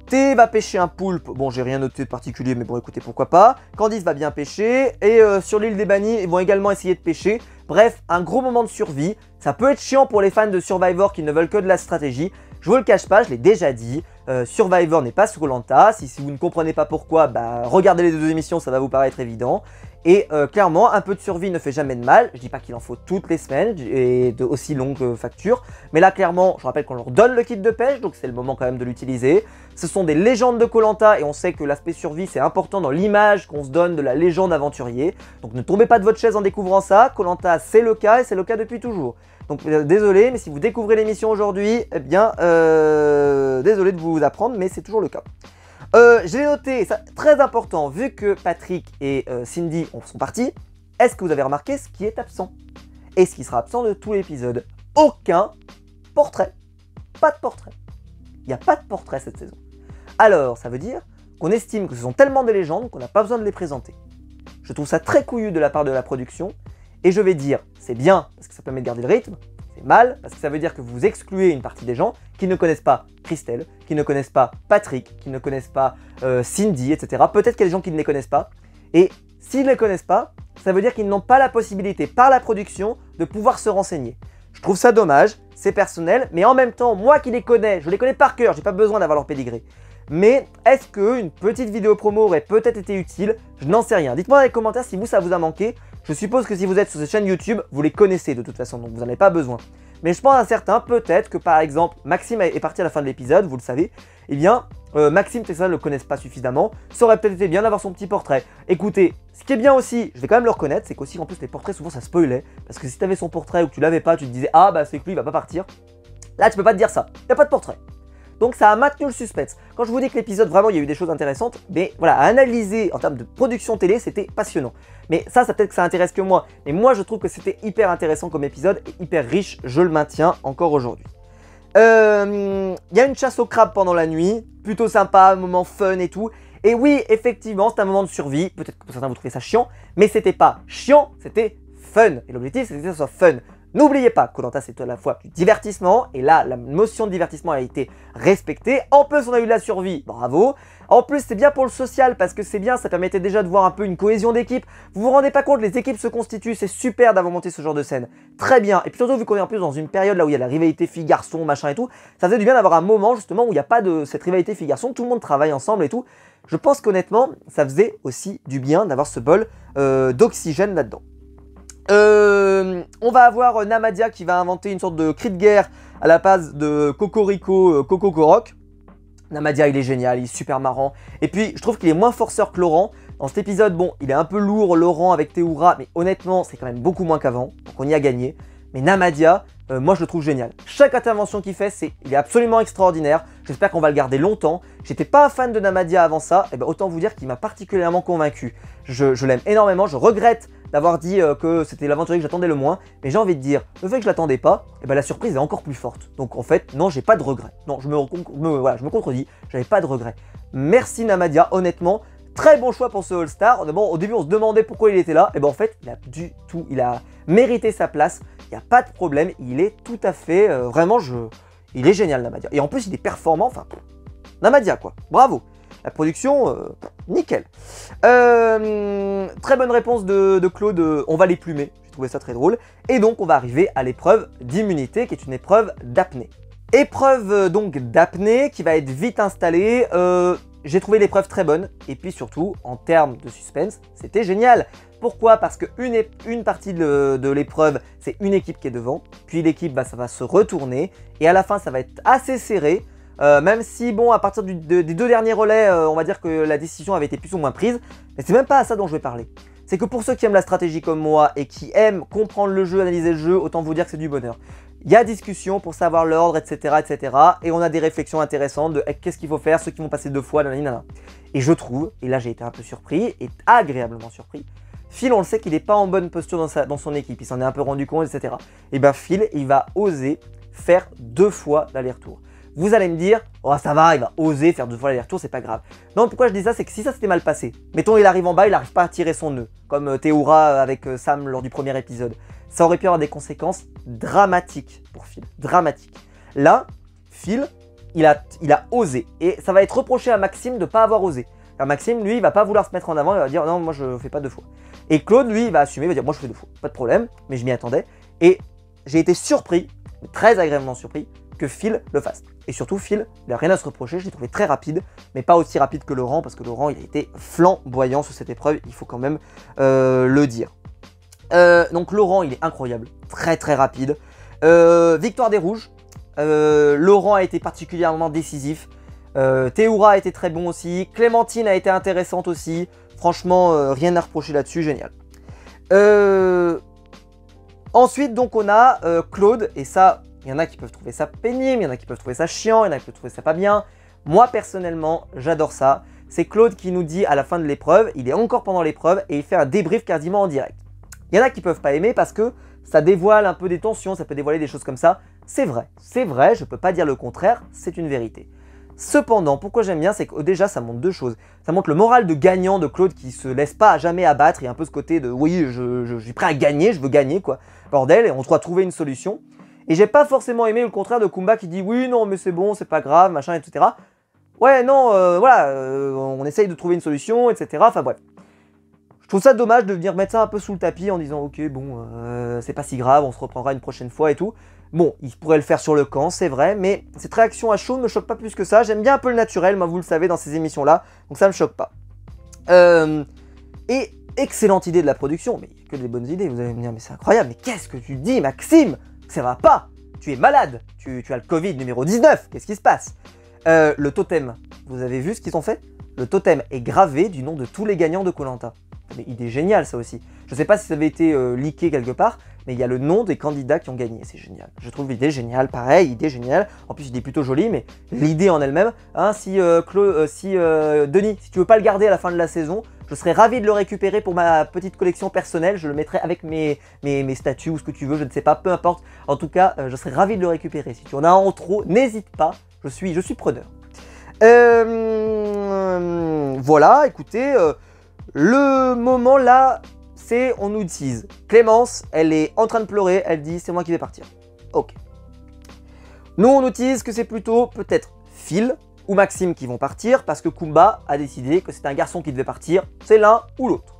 Thé va pêcher un poulpe, bon j'ai rien noté de particulier mais bon écoutez pourquoi pas. Candice va bien pêcher et sur l'île des bannis ils vont également essayer de pêcher. Bref, un gros moment de survie, ça peut être chiant pour les fans de Survivor qui ne veulent que de la stratégie. Je vous le cache pas, je l'ai déjà dit, Survivor n'est pas Koh-Lanta, si vous ne comprenez pas pourquoi, bah regardez les deux émissions, ça va vous paraître évident. Et clairement, un peu de survie ne fait jamais de mal. Je dis pas qu'il en faut toutes les semaines et de aussi longues factures. Mais là, clairement, je rappelle qu'on leur donne le kit de pêche, donc c'est le moment quand même de l'utiliser. Ce sont des légendes de Koh-Lanta et on sait que l'aspect survie, c'est important dans l'image qu'on se donne de la légende aventurier. Donc ne tombez pas de votre chaise en découvrant ça. Koh-Lanta, c'est le cas et c'est le cas depuis toujours. Donc désolé, mais si vous découvrez l'émission aujourd'hui, eh bien, désolé de vous apprendre, mais c'est toujours le cas. J'ai noté, ça, très important, vu que Patrick et Cindy sont partis, est-ce que vous avez remarqué ce qui est absent? Et ce qui sera absent de tout l'épisode? Aucun portrait. Pas de portrait. Il n'y a pas de portrait cette saison. Alors, ça veut dire qu'on estime que ce sont tellement des légendes qu'on n'a pas besoin de les présenter. Je trouve ça très couillu de la part de la production, et je vais dire, c'est bien, parce que ça permet de garder le rythme, c'est mal, parce que ça veut dire que vous excluez une partie des gens qui ne connaissent pas Christelle, qui ne connaissent pas Patrick, qui ne connaissent pas Cindy, etc. Peut-être qu'il y a des gens qui ne les connaissent pas. Et s'ils ne les connaissent pas, ça veut dire qu'ils n'ont pas la possibilité par la production de pouvoir se renseigner. Je trouve ça dommage, c'est personnel, mais en même temps, moi qui les connais, je les connais par cœur, j'ai pas besoin d'avoir leur pédigré. Mais est-ce qu'une petite vidéo promo aurait peut-être été utile? Je n'en sais rien. Dites-moi dans les commentaires si vous, ça vous a manqué. Je suppose que si vous êtes sur cette chaîne YouTube, vous les connaissez de toute façon, donc vous n'en avez pas besoin. Mais je pense à certains, peut-être que par exemple, Maxime est parti à la fin de l'épisode, vous le savez. Eh bien, Maxime, Tessa ne le connaissent pas suffisamment. Ça aurait peut-être été bien d'avoir son petit portrait. Écoutez, ce qui est bien aussi, je vais quand même le reconnaître, c'est qu'aussi en plus les portraits, souvent ça spoilait. Parce que si tu avais son portrait ou que tu l'avais pas, tu te disais, ah bah c'est que lui, il va pas partir. Là, tu peux pas te dire ça. Il n'y a pas de portrait. Donc ça a maintenu le suspense. Quand je vous dis que l'épisode, vraiment, il y a eu des choses intéressantes, mais voilà, à analyser en termes de production télé, c'était passionnant. Mais ça peut-être que ça intéresse que moi. Mais moi, je trouve que c'était hyper intéressant comme épisode et hyper riche, je le maintiens encore aujourd'hui. il y a une chasse au crabe pendant la nuit, plutôt sympa, un moment fun et tout. Et oui, effectivement, c'est un moment de survie. Peut-être que certains vous trouvez ça chiant, mais c'était pas chiant, c'était fun. Et l'objectif, c'était que ça soit fun. N'oubliez pas, Koh-Lanta c'est à la fois du divertissement, et là, la notion de divertissement a été respectée. En plus, on a eu de la survie, bravo. En plus, c'est bien pour le social, parce que c'est bien, ça permettait déjà de voir un peu une cohésion d'équipe. Vous vous rendez pas compte, les équipes se constituent, c'est super d'avoir monté ce genre de scène. Très bien, et puis surtout, vu qu'on est en plus dans une période là où il y a la rivalité fille-garçon, machin et tout, ça faisait du bien d'avoir un moment justement où il n'y a pas de cette rivalité fille-garçon, tout le monde travaille ensemble et tout. Je pense qu'honnêtement, ça faisait aussi du bien d'avoir ce bol d'oxygène là-dedans. On va avoir Namadia qui va inventer une sorte de cri de guerre à la base de Cocorico Coco Coroc. Namadia il est génial, il est super marrant. Et puis je trouve qu'il est moins forceur que Laurent. Dans cet épisode, bon, il est un peu lourd Laurent avec Théoura, mais honnêtement c'est quand même beaucoup moins qu'avant. Donc on y a gagné. Mais Namadia, moi je le trouve génial. Chaque intervention qu'il fait, il est absolument extraordinaire. J'espère qu'on va le garder longtemps. J'étais pas un fan de Namadia avant ça, et ben autant vous dire qu'il m'a particulièrement convaincu. Je l'aime énormément, je regrette d'avoir dit que c'était l'aventurier que j'attendais le moins, mais j'ai envie de dire, le fait que je l'attendais pas, et ben la surprise est encore plus forte. Donc en fait, non, j'ai pas de regret. Non, je me contredis, j'avais pas de regret. Merci Namadia, honnêtement. Très bon choix pour ce All-Star. Bon, au début, on se demandait pourquoi il était là. Et ben en fait, il a mérité sa place. Il n'y a pas de problème. Il est tout à fait, vraiment, il est génial, Namadia. Et en plus, il est performant. Enfin, Namadia, quoi. Bravo. La production, nickel. Très bonne réponse de Claude. On va les plumer. J'ai trouvé ça très drôle. Et donc, on va arriver à l'épreuve d'immunité, qui est une épreuve d'apnée. Épreuve donc d'apnée qui va être vite installée. J'ai trouvé l'épreuve très bonne, et puis surtout, en termes de suspense, c'était génial. Pourquoi? Parce qu'une partie de l'épreuve, c'est une équipe qui est devant, puis l'équipe, ça va se retourner, et à la fin, ça va être assez serré, même si, bon, à partir des deux derniers relais, on va dire que la décision avait été plus ou moins prise, mais c'est même pas à ça dont je vais parler. C'est que pour ceux qui aiment la stratégie comme moi, et qui aiment comprendre le jeu, analyser le jeu, autant vous dire que c'est du bonheur. Il y a discussion pour savoir l'ordre, etc., etc. Et on a des réflexions intéressantes de qu'est-ce qu'il faut faire, ceux qui vont passer 2 fois, nanana. Et je trouve, et là j'ai été un peu surpris, et agréablement surpris, Phil, on le sait qu'il n'est pas en bonne posture dans son équipe, il s'en est un peu rendu compte, etc. Et bien Phil, il va oser faire 2 fois l'aller-retour. Vous allez me dire, oh ça va, il va oser faire 2 fois l'aller-retour, c'est pas grave. Non, pourquoi je dis ça, c'est que si ça s'était mal passé, mettons il arrive en bas, il n'arrive pas à tirer son nœud, comme Théoura avec Sam lors du premier épisode. Ça aurait pu avoir des conséquences dramatiques pour Phil, dramatiques. Là, Phil, il a osé, et ça va être reproché à Maxime de ne pas avoir osé. Alors Maxime, lui, il va pas vouloir se mettre en avant, il va dire non, moi je fais pas 2 fois. Et Claude, lui, il va assumer, il va dire moi je fais 2 fois, pas de problème, mais je m'y attendais. Et j'ai été surpris, très agréablement surpris, que Phil le fasse. Et surtout, Phil, il n'a rien à se reprocher, je l'ai trouvé très rapide, mais pas aussi rapide que Laurent, parce que Laurent, il a été flamboyant sur cette épreuve, il faut quand même le dire. Donc Laurent, il est incroyable, très très rapide. Victoire des rouges. Laurent a été particulièrement décisif. Théoura a été très bon aussi. Clémentine a été intéressante aussi. Franchement, rien à reprocher là-dessus, génial. Ensuite, donc on a Claude, et ça, il y en a qui peuvent trouver ça pénible, il y en a qui peuvent trouver ça chiant, il y en a qui peuvent trouver ça pas bien. Moi, personnellement, j'adore ça. C'est Claude qui nous dit à la fin de l'épreuve, il est encore pendant l'épreuve, et il fait un débrief quasiment en direct. Il y en a qui peuvent pas aimer parce que ça dévoile un peu des tensions, ça peut dévoiler des choses comme ça. C'est vrai, je peux pas dire le contraire, c'est une vérité. Cependant, pourquoi j'aime bien, c'est que déjà ça montre 2 choses. Ça montre le moral de gagnant de Claude qui se laisse pas jamais abattre, il y a un peu ce côté de oui, je suis prêt à gagner, je veux gagner quoi. Bordel, et on doit trouver une solution. Et j'ai pas forcément aimé le contraire de Kumba qui dit oui, non, mais c'est bon, c'est pas grave, machin, etc. Ouais, non, voilà, on essaye de trouver une solution, etc. Enfin bref. Je trouve ça dommage de venir mettre ça un peu sous le tapis en disant ok bon c'est pas si grave, on se reprendra une prochaine fois et tout. Bon, il pourrait le faire sur le camp, c'est vrai, mais cette réaction à chaud ne me choque pas plus que ça. J'aime bien un peu le naturel, moi vous le savez dans ces émissions là, donc ça me choque pas. Et excellente idée de la production, mais il n'y a que des bonnes idées, vous allez me dire mais c'est incroyable, mais qu'est-ce que tu dis Maxime? Ça va pas, tu es malade, tu as le Covid numéro 19, qu'est-ce qui se passe? Le totem, vous avez vu ce qu'ils ont fait? Le totem est gravé du nom de tous les gagnants de Koh-Lanta. Mais idée géniale ça aussi. Je sais pas si ça avait été leaké quelque part, mais il y a le nom des candidats qui ont gagné, c'est génial. Je trouve l'idée géniale, pareil, idée géniale. En plus il est plutôt joli, mais l'idée en elle-même, hein, si Denis, si tu veux pas le garder à la fin de la saison, je serais ravi de le récupérer pour ma petite collection personnelle, je le mettrai avec mes statues ou ce que tu veux, je ne sais pas, peu importe. En tout cas, je serais ravi de le récupérer. Si tu en as un en trop, n'hésite pas, Je suis preneur. Voilà, écoutez, le moment là, c'est on nous tease. Clémence, elle est en train de pleurer, elle dit c'est moi qui vais partir. Ok. Nous on nous tease que c'est plutôt peut-être Phil ou Maxime qui vont partir parce que Kumba a décidé que c'était un garçon qui devait partir, c'est l'un ou l'autre.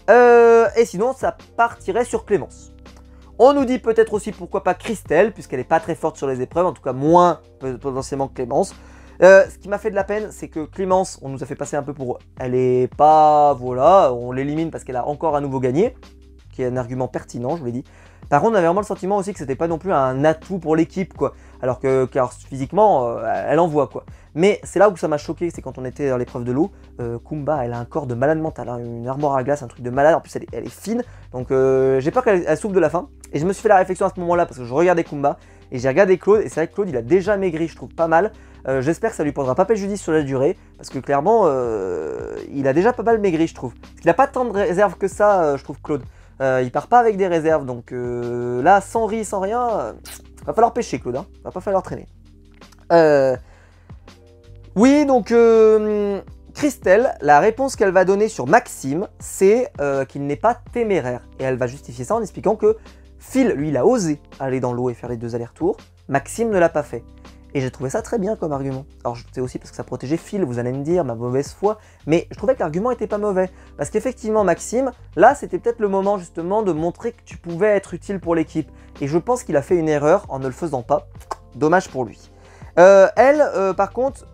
Et sinon ça partirait sur Clémence. On nous dit peut-être aussi pourquoi pas Christelle, puisqu'elle n'est pas très forte sur les épreuves, en tout cas moins potentiellement que Clémence. Ce qui m'a fait de la peine, c'est que Clémence, on nous a fait passer un peu pour... Elle est pas... Voilà, on l'élimine parce qu'elle a encore à nouveau gagné, qui est un argument pertinent, je vous l'ai dit. Par contre, on avait vraiment le sentiment aussi que c'était pas non plus un atout pour l'équipe, quoi. Alors que car physiquement, elle envoie, quoi. Mais c'est là où ça m'a choqué, c'est quand on était dans l'épreuve de l'eau. Kumba, elle a un corps de malade mental, hein, une armoire à glace, un truc de malade. En plus, elle est fine, donc j'ai peur qu'elle souffre de la faim. Et je me suis fait la réflexion à ce moment-là parce que je regardais Kumba et j'ai regardé Claude. Et c'est vrai que Claude, il a déjà maigri, je trouve pas mal. J'espère que ça lui portera pas préjudice sur la durée parce que clairement, il a déjà pas mal maigri, je trouve. Parce qu'il a pas tant de réserves que ça, je trouve, Claude. Il part pas avec des réserves, donc là, sans riz, sans rien, va falloir pêcher, Claude, hein. Va pas falloir traîner. Oui, donc Christelle, la réponse qu'elle va donner sur Maxime, c'est qu'il n'est pas téméraire. Et elle va justifier ça en expliquant que Phil, lui, il a osé aller dans l'eau et faire les 2 allers-retours. Maxime ne l'a pas fait. Et j'ai trouvé ça très bien comme argument. Alors c'est aussi parce que ça protégeait Phil, vous allez me dire, ma mauvaise foi. Mais je trouvais que l'argument était pas mauvais. Parce qu'effectivement, Maxime, là, c'était peut-être le moment justement de montrer que tu pouvais être utile pour l'équipe. Et je pense qu'il a fait une erreur en ne le faisant pas. Dommage pour lui. Par contre,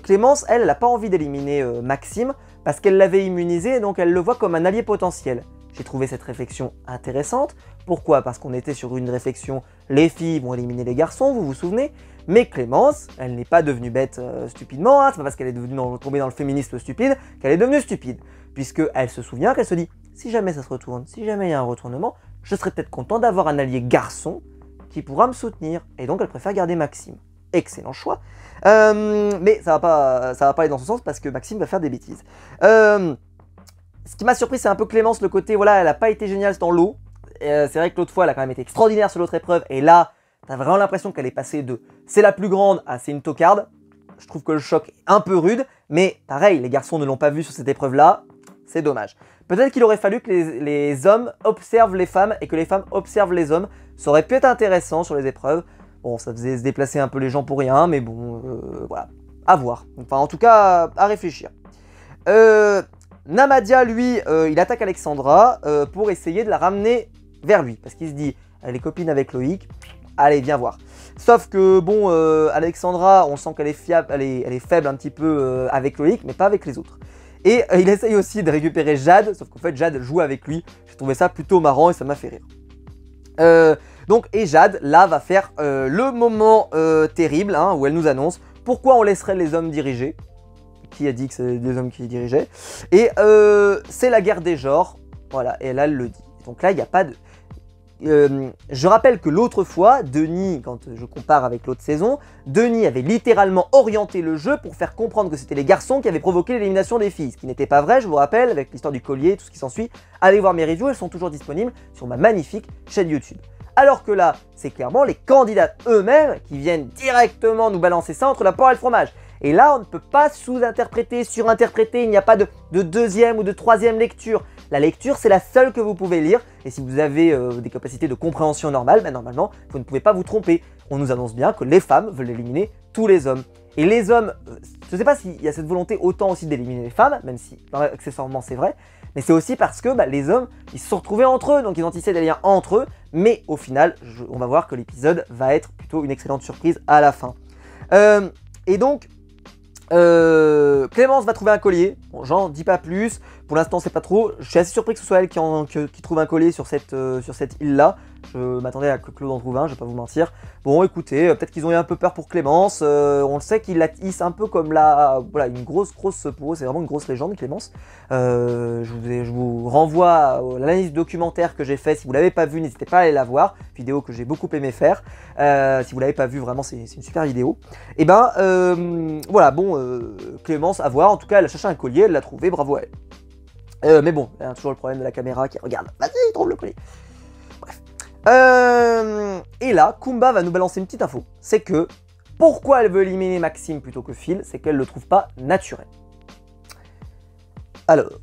Clémence, elle n'a pas envie d'éliminer Maxime parce qu'elle l'avait immunisé et donc elle le voit comme un allié potentiel. J'ai trouvé cette réflexion intéressante. Pourquoi? Parce qu'on était sur une réflexion, les filles vont éliminer les garçons, vous vous souvenez? Mais Clémence, elle n'est pas devenue bête stupidement, hein. C'est pas parce qu'elle est tombée dans le féminisme stupide qu'elle est devenue stupide. Puisqu'elle se souvient qu'elle se dit, si jamais ça se retourne, si jamais il y a un retournement, je serais peut-être content d'avoir un allié garçon qui pourra me soutenir. Et donc elle préfère garder Maxime. Excellent choix. Mais ça va pas aller dans ce sens parce que Maxime va faire des bêtises. Ce qui m'a surpris, c'est un peu Clémence, le côté, voilà, elle n'a pas été géniale dans l'eau. C'est vrai que l'autre fois, elle a quand même été extraordinaire sur l'autre épreuve. Et là, t'as vraiment l'impression qu'elle est passée de c'est la plus grande à c'est une tocarde. Je trouve que le choc est un peu rude. Mais pareil, les garçons ne l'ont pas vu sur cette épreuve-là. C'est dommage. Peut-être qu'il aurait fallu que les hommes observent les femmes et que les femmes observent les hommes. Ça aurait pu être intéressant sur les épreuves. Bon, ça faisait se déplacer un peu les gens pour rien, mais bon, voilà, à voir. Enfin, en tout cas, à réfléchir. Namadia, lui, il attaque Alexandra pour essayer de la ramener vers lui. Parce qu'il se dit, elle est copine avec Loïc, allez, viens voir. Sauf que, bon, Alexandra, on sent qu'elle est fiable, elle est faible un petit peu avec Loïc, mais pas avec les autres. Et il essaye aussi de récupérer Jade, sauf qu'en fait, Jade joue avec lui. J'ai trouvé ça plutôt marrant et ça m'a fait rire. Donc, et Jade, là, va faire le moment terrible, hein, où elle nous annonce pourquoi on laisserait les hommes diriger. Qui a dit que c'est des hommes qui dirigeaient? Et c'est la guerre des genres, voilà, et là, elle le dit. Donc là, il n'y a pas de... je rappelle que l'autre fois, Denis, quand je compare avec l'autre saison, Denis avait littéralement orienté le jeu pour faire comprendre que c'était les garçons qui avaient provoqué l'élimination des filles. Ce qui n'était pas vrai, je vous rappelle, avec l'histoire du collier et tout ce qui s'ensuit. Allez voir mes reviews, elles sont toujours disponibles sur ma magnifique chaîne YouTube. Alors que là, c'est clairement les candidats eux-mêmes qui viennent directement nous balancer ça entre la poire et le fromage. Et là, on ne peut pas sous-interpréter, surinterpréter, il n'y a pas de deuxième ou de troisième lecture. La lecture, c'est la seule que vous pouvez lire. Et si vous avez des capacités de compréhension normales, ben normalement, vous ne pouvez pas vous tromper. On nous annonce bien que les femmes veulent éliminer tous les hommes. Et les hommes, je ne sais pas s'il y a cette volonté autant aussi d'éliminer les femmes, même si accessoirement c'est vrai, mais c'est aussi parce que les hommes, ils se sont retrouvés entre eux, donc ils ont tissé des liens entre eux, mais au final, on va voir que l'épisode va être plutôt une excellente surprise à la fin. Et donc, Clémence va trouver un collier, bon, j'en dis pas plus, pour l'instant c'est pas trop, je suis assez surpris que ce soit elle qui trouve un collier sur cette île-là. Je m'attendais à que Claude en trouve un, je vais pas vous mentir. Bon écoutez, peut-être qu'ils ont eu un peu peur pour Clémence, on le sait qu'ils la hissent un peu comme voilà, une grosse peau, c'est vraiment une grosse légende Clémence. Je vous renvoie à l'analyse documentaire que j'ai fait, si vous l'avez pas vu n'hésitez pas à aller la voir, vidéo que j'ai beaucoup aimé faire. Si vous l'avez pas vu vraiment c'est une super vidéo. Et ben voilà, bon Clémence à voir, en tout cas elle a cherché un collier, elle l'a trouvé, bravo à elle. Mais bon, il y a toujours le problème de la caméra qui regarde, vas-y trouve le collier. Bref. Et là, Kumba va nous balancer une petite info, c'est que pourquoi elle veut éliminer Maxime plutôt que Phil, c'est qu'elle le trouve pas naturel. Alors,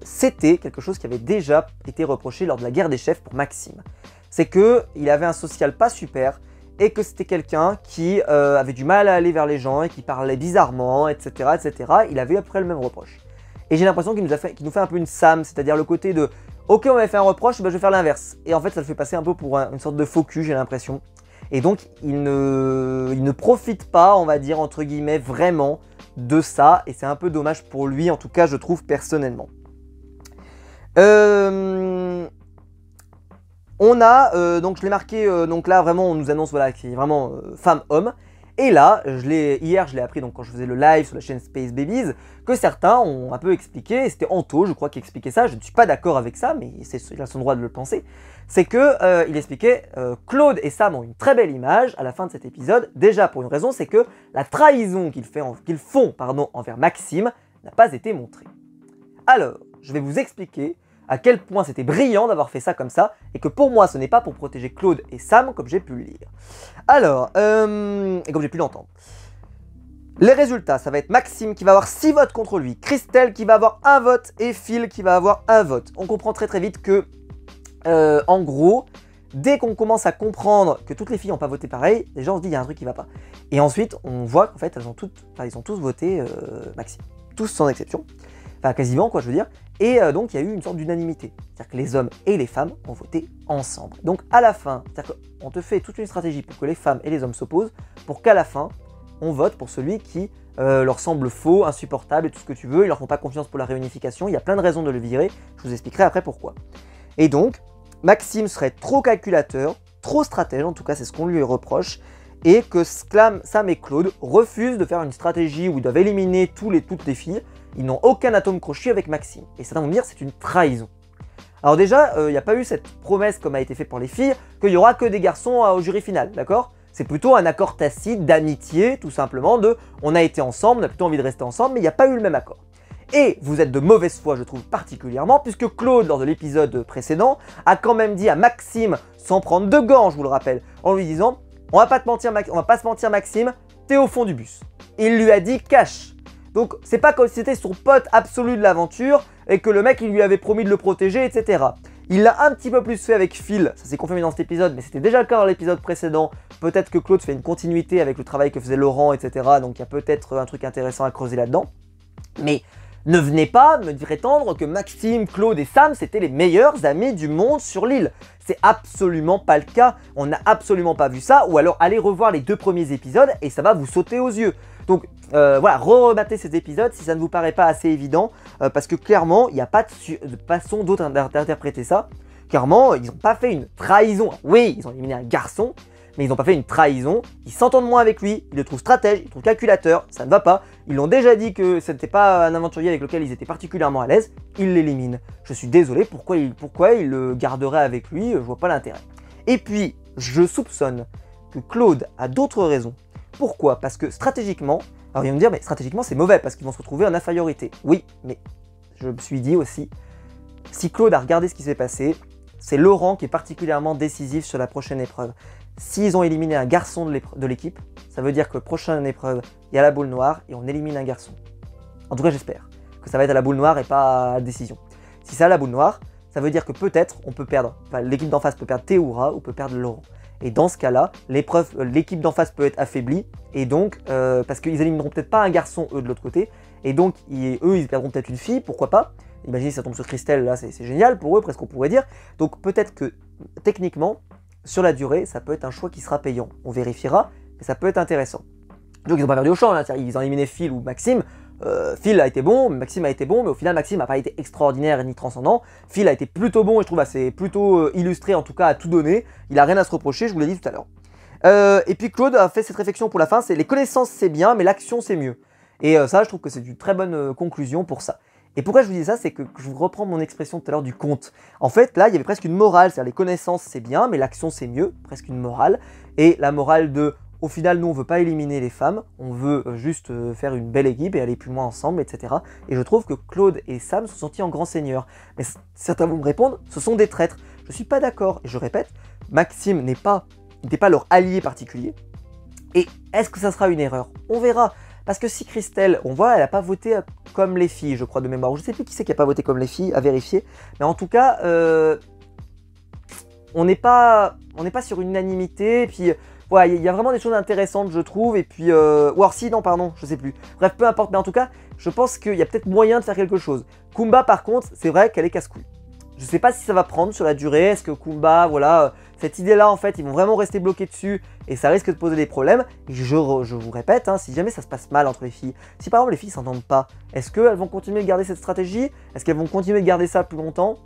c'était quelque chose qui avait déjà été reproché lors de la guerre des chefs pour Maxime. C'est qu'il avait un social pas super et que c'était quelqu'un qui avait du mal à aller vers les gens et qui parlait bizarrement, etc. etc. Il avait à peu près le même reproche. Et j'ai l'impression qu'il nous fait un peu une Sam, c'est-à-dire le côté de « Ok, on m'avait fait un reproche, ben je vais faire l'inverse ». Et en fait, ça le fait passer un peu pour une sorte de faux cul, j'ai l'impression. Et donc, il ne profite pas, on va dire, entre guillemets, vraiment de ça. Et c'est un peu dommage pour lui, en tout cas, je trouve, personnellement. On a, donc je l'ai marqué, donc là, vraiment, on nous annonce, voilà, qu'il est vraiment femme-homme. Et là, hier, je l'ai appris donc, quand je faisais le live sur la chaîne Space Babies, que certains ont un peu expliqué, et c'était Anto, je crois, qui expliquait ça, je ne suis pas d'accord avec ça, mais il a son droit de le penser, c'est que il expliquait Claude et Sam ont une très belle image à la fin de cet épisode, déjà pour une raison, c'est que la trahison qu'ils font envers Maxime n'a pas été montrée. Alors, je vais vous expliquer à quel point c'était brillant d'avoir fait ça comme ça, et que pour moi ce n'est pas pour protéger Claude et Sam comme j'ai pu le lire. Alors, et comme j'ai pu l'entendre. Les résultats, ça va être Maxime qui va avoir 6 votes contre lui, Christelle qui va avoir 1 vote, et Phil qui va avoir 1 vote. On comprend très très vite que, en gros, dès qu'on commence à comprendre que toutes les filles n'ont pas voté pareil, les gens se disent il y a un truc qui va pas. Et ensuite, on voit qu'en fait, ils ont tous voté Maxime. Tous sans exception. Enfin, quasiment, quoi, je veux dire. Et donc, il y a eu une sorte d'unanimité. C'est-à-dire que les hommes et les femmes ont voté ensemble. Donc, à la fin, c'est-à-dire qu'on te fait toute une stratégie pour que les femmes et les hommes s'opposent, pour qu'à la fin, on vote pour celui qui leur semble faux, insupportable et tout ce que tu veux. Ils leur font pas confiance pour la réunification. Il y a plein de raisons de le virer. Je vous expliquerai après pourquoi. Et donc, Maxime serait trop calculateur, trop stratège, en tout cas, c'est ce qu'on lui reproche. Et que Sam et Claude refusent de faire une stratégie où ils doivent éliminer toutes les filles. Ils n'ont aucun atome crochu avec Maxime. Et certains vont me dire c'est une trahison. Alors déjà, il n'y a pas eu cette promesse comme a été fait pour les filles, qu'il n'y aura que des garçons au jury final, d'accord? C'est plutôt un accord tacite d'amitié, tout simplement, de on a été ensemble, on a plutôt envie de rester ensemble, mais il n'y a pas eu le même accord. Et vous êtes de mauvaise foi, je trouve, particulièrement, puisque Claude, lors de l'épisode précédent, a quand même dit à Maxime, sans prendre de gants, je vous le rappelle, en lui disant on va pas se mentir Maxime, t'es au fond du bus. Il lui a dit cash. Donc c'est pas comme si c'était son pote absolu de l'aventure et que le mec il lui avait promis de le protéger, etc. Il l'a un petit peu plus fait avec Phil, ça s'est confirmé dans cet épisode, mais c'était déjà le cas dans l'épisode précédent. Peut-être que Claude fait une continuité avec le travail que faisait Laurent, etc. Donc il y a peut-être un truc intéressant à creuser là-dedans. Mais ne venez pas me prétendre que Maxime, Claude et Sam c'était les meilleurs amis du monde sur l'île. C'est absolument pas le cas, on n'a absolument pas vu ça, ou alors allez revoir les 2 premiers épisodes et ça va vous sauter aux yeux. Donc voilà, remater ces épisodes si ça ne vous paraît pas assez évident, parce que clairement, il n'y a pas de façon d'autre d'interpréter ça. Clairement, ils n'ont pas fait une trahison. Oui, ils ont éliminé un garçon, mais ils n'ont pas fait une trahison. Ils s'entendent moins avec lui, ils le trouvent stratège, ils le trouvent calculateur, ça ne va pas. Ils l'ont déjà dit que ce n'était pas un aventurier avec lequel ils étaient particulièrement à l'aise, ils l'éliminent. Je suis désolé, pourquoi il le garderait avec lui, je vois pas l'intérêt. Et puis, je soupçonne que Claude a d'autres raisons. Pourquoi? Parce que stratégiquement, alors ils vont me dire mais stratégiquement c'est mauvais parce qu'ils vont se retrouver en infériorité. Oui, mais je me suis dit aussi, si Claude a regardé ce qui s'est passé, c'est Laurent qui est particulièrement décisif sur la prochaine épreuve. S'ils ont éliminé un garçon de l'équipe, ça veut dire que prochaine épreuve, il y a la boule noire et on élimine un garçon. En tout cas j'espère que ça va être à la boule noire et pas à décision. Si c'est à la boule noire, ça veut dire que peut-être on peut perdre, enfin l'équipe d'en face peut perdre Théoura ou peut perdre Laurent. Et dans ce cas-là, l'équipe d'en face peut être affaiblie, et donc, parce qu'ils élimineront peut-être pas un garçon, eux, de l'autre côté, et donc, eux, ils perdront peut-être une fille, pourquoi pas. Imaginez si ça tombe sur Christelle, là, c'est génial pour eux, presque on pourrait dire. Donc peut-être que, techniquement, sur la durée, ça peut être un choix qui sera payant. On vérifiera, mais ça peut être intéressant. Donc ils n'ont pas perdu au champ, là, ils ont éliminé Phil ou Maxime. Phil a été bon, Maxime a été bon, mais au final Maxime n'a pas été extraordinaire ni transcendant. Phil a été plutôt bon et je trouve assez plutôt illustré, en tout cas à tout donner. Il a rien à se reprocher, je vous l'ai dit tout à l'heure. Et puis Claude a fait cette réflexion pour la fin, c'est les connaissances c'est bien, mais l'action c'est mieux. Et ça je trouve que c'est une très bonne conclusion pour ça. Et pourquoi je vous dis ça, c'est que je vous reprends mon expression tout à l'heure du conte. En fait là il y avait presque une morale, c'est-à-dire les connaissances c'est bien, mais l'action c'est mieux, presque une morale. Et la morale de au final, nous, on veut pas éliminer les femmes, on veut juste faire une belle équipe et aller plus loin ensemble, etc. Et je trouve que Claude et Sam sont sentis en grands seigneurs. Mais certains vont me répondre, ce sont des traîtres. Je suis pas d'accord, et je répète, Maxime n'était pas leur allié particulier. Et est-ce que ça sera une erreur? On verra. Parce que si Christelle, on voit, elle n'a pas voté comme les filles, je crois, de mémoire. Je ne sais plus qui c'est qui n'a pas voté comme les filles, à vérifier. Mais en tout cas, on n'est pas sur une unanimité. Et puis, voilà, il y a vraiment des choses intéressantes, je trouve. Et puis, ou alors si, non, pardon, je sais plus. Bref, peu importe. Mais en tout cas, je pense qu'il y a peut-être moyen de faire quelque chose. Kumba, par contre, c'est vrai qu'elle est casse-couille. Je ne sais pas si ça va prendre sur la durée. Est-ce que Kumba, voilà, cette idée-là, en fait, ils vont vraiment rester bloqués dessus et ça risque de poser des problèmes. Et je vous répète, hein, si jamais ça se passe mal entre les filles, si par exemple les filles s'entendent pas, est-ce qu'elles vont continuer de garder cette stratégie? Est-ce qu'elles vont continuer de garder ça plus longtemps?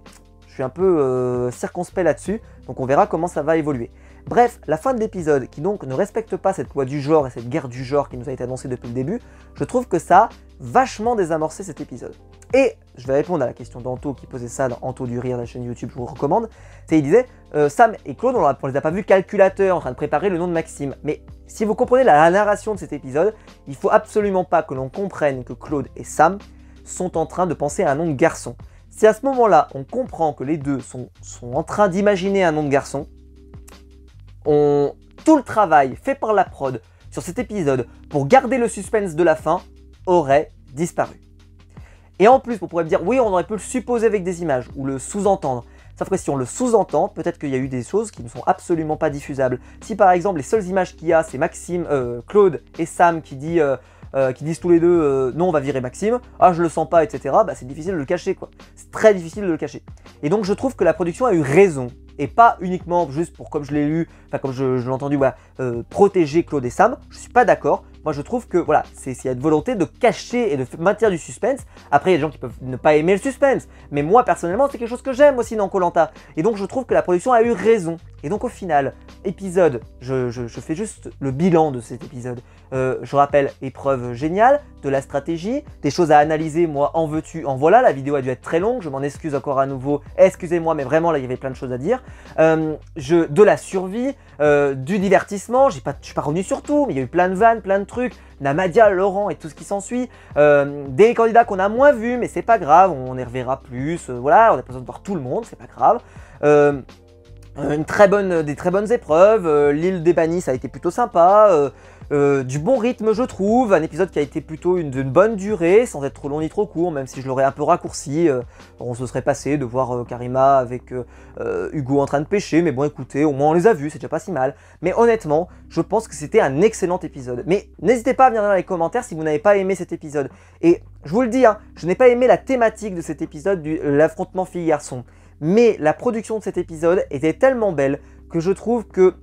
Je suis un peu circonspect là-dessus, donc on verra comment ça va évoluer. Bref, la fin de l'épisode, qui donc ne respecte pas cette loi du genre et cette guerre du genre qui nous a été annoncée depuis le début, je trouve que ça a vachement désamorcé cet épisode. Et je vais répondre à la question d'Anto qui posait ça dans Anto du Rire, la chaîne YouTube, je vous recommande. C'est il disait Sam et Claude, on les a pas vus calculateurs en train de préparer le nom de Maxime. Mais si vous comprenez la narration de cet épisode, il faut absolument pas que l'on comprenne que Claude et Sam sont en train de penser à un nom de garçon. Si à ce moment-là, on comprend que les deux sont en train d'imaginer un nom de garçon, tout le travail fait par la prod sur cet épisode pour garder le suspense de la fin aurait disparu. Et en plus, on pourrait me dire, oui, on aurait pu le supposer avec des images ou le sous-entendre. Sauf que si on le sous-entend, peut-être qu'il y a eu des choses qui ne sont absolument pas diffusables. Si par exemple, les seules images qu'il y a, c'est Maxime, Claude et Sam qui disent tous les deux non, on va virer Maxime, ah je le sens pas, etc. Bah c'est difficile de le cacher, quoi. C'est très difficile de le cacher. Et donc je trouve que la production a eu raison. Et pas uniquement juste pour, comme je l'ai lu, enfin comme je l'ai entendu, voilà, protéger Claude et Sam. Je suis pas d'accord. Moi je trouve que voilà, c'est une volonté de cacher et de maintenir du suspense. Après il y a des gens qui peuvent ne pas aimer le suspense. Mais moi personnellement c'est quelque chose que j'aime aussi dans Koh-Lanta. Et donc je trouve que la production a eu raison. Et donc au final, épisode, je fais juste le bilan de cet épisode. Je rappelle, épreuve géniale, de la stratégie, des choses à analyser, moi en veux-tu, en voilà. La vidéo a dû être très longue, je m'en excuse encore à nouveau, excusez-moi, mais vraiment là il y avait plein de choses à dire. De la survie, du divertissement, je suis pas revenu sur tout, mais il y a eu plein de vannes, plein de trucs, Namadia, Laurent et tout ce qui s'ensuit, des candidats qu'on a moins vus, mais c'est pas grave, on les reverra plus, voilà, on a pas besoin de voir tout le monde, c'est pas grave. Des très bonnes épreuves, l'île des bannis ça a été plutôt sympa, du bon rythme je trouve, un épisode qui a été plutôt d'une bonne durée, sans être trop long ni trop court, même si je l'aurais un peu raccourci, on se serait passé de voir Karima avec Hugo en train de pêcher, mais bon écoutez, au moins on les a vus, c'est déjà pas si mal. Mais honnêtement, je pense que c'était un excellent épisode. Mais n'hésitez pas à venir dans les commentaires si vous n'avez pas aimé cet épisode. Et je vous le dis, hein, je n'ai pas aimé la thématique de cet épisode, l'affrontement fille-garçon. Mais la production de cet épisode était tellement belle que je trouve que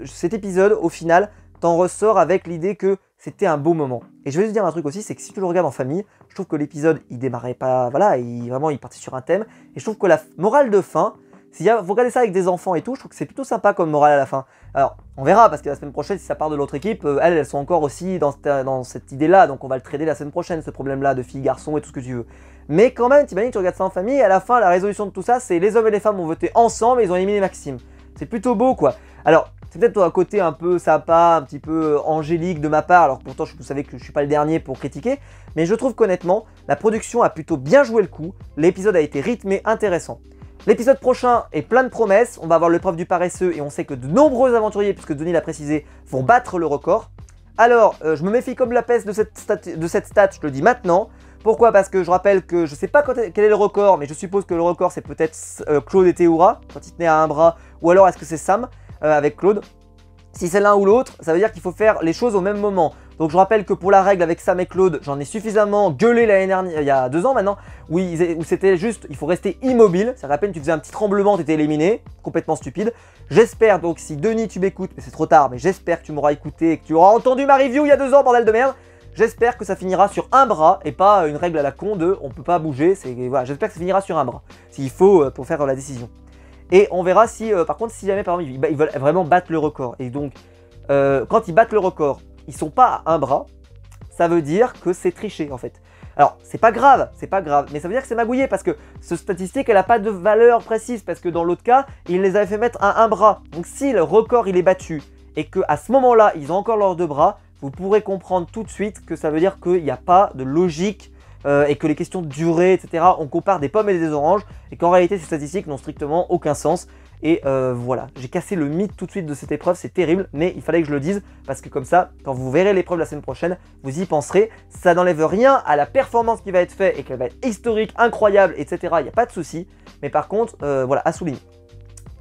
cet épisode, au final, t'en ressort avec l'idée que c'était un beau moment. Et je vais te dire un truc aussi, c'est que si tu le regardes en famille, je trouve que l'épisode, il démarrait pas, voilà, il partait sur un thème. Et je trouve que la morale de fin, si vous regardez ça avec des enfants et tout, je trouve que c'est plutôt sympa comme morale à la fin. Alors, on verra, parce que la semaine prochaine, si ça part de l'autre équipe, elles sont encore aussi dans cette idée-là, donc on va le trader la semaine prochaine, ce problème-là de filles, garçons et tout ce que tu veux. Mais quand même, t'imagines, tu regardes ça en famille, et à la fin, la résolution de tout ça, c'est les hommes et les femmes ont voté ensemble et ils ont éliminé Maxime. C'est plutôt beau, quoi. Alors, c'est peut-être un côté un peu sympa, un petit peu angélique de ma part, alors pourtant vous savez que je suis pas le dernier pour critiquer, mais je trouve qu'honnêtement, la production a plutôt bien joué le coup, l'épisode a été rythmé, intéressant. L'épisode prochain est plein de promesses, on va avoir l'épreuve du paresseux et on sait que de nombreux aventuriers, puisque Denis l'a précisé, vont battre le record. Alors, je me méfie comme la peste de cette stat, je le dis maintenant. Pourquoi? Parce que je rappelle que je sais pas quel est le record, mais je suppose que le record c'est peut-être Claude et Théoura, quand il tenait à un bras, ou alors est-ce que c'est Sam avec Claude? Si c'est l'un ou l'autre, ça veut dire qu'il faut faire les choses au même moment. Donc je rappelle que pour la règle avec Sam et Claude, j'en ai suffisamment gueulé l'année dernière, il y a 2 ans maintenant, où c'était juste, il faut rester immobile. C'est à peine tu faisais un petit tremblement, tu étais éliminé, complètement stupide. J'espère donc, si Denis tu m'écoutes, mais c'est trop tard, mais j'espère que tu m'auras écouté et que tu auras entendu ma review il y a 2 ans, bordel de merde. J'espère que ça finira sur un bras et pas une règle à la con de on peut pas bouger. Voilà, j'espère que ça finira sur un bras, s'il faut pour faire la décision. Et on verra si, par contre, si jamais par exemple ils veulent vraiment battre le record. Et donc, quand ils battent le record, ils sont pas à un bras, ça veut dire que c'est triché en fait. Alors, c'est pas grave, mais ça veut dire que c'est magouillé parce que cette statistique, elle n'a pas de valeur précise parce que dans l'autre cas, ils les avaient fait mettre à un bras. Donc si le record il est battu et qu'à ce moment-là, ils ont encore leurs 2 bras, vous pourrez comprendre tout de suite que ça veut dire qu'il n'y a pas de logique et que les questions de durée, etc., on compare des pommes et des oranges et qu'en réalité, ces statistiques n'ont strictement aucun sens. Et voilà, j'ai cassé le mythe tout de suite de cette épreuve, c'est terrible, mais il fallait que je le dise parce que comme ça, quand vous verrez l'épreuve la semaine prochaine, vous y penserez. Ça n'enlève rien à la performance qui va être faite et qu'elle va être historique, incroyable, etc. Il n'y a pas de souci. Mais par contre, voilà, à souligner.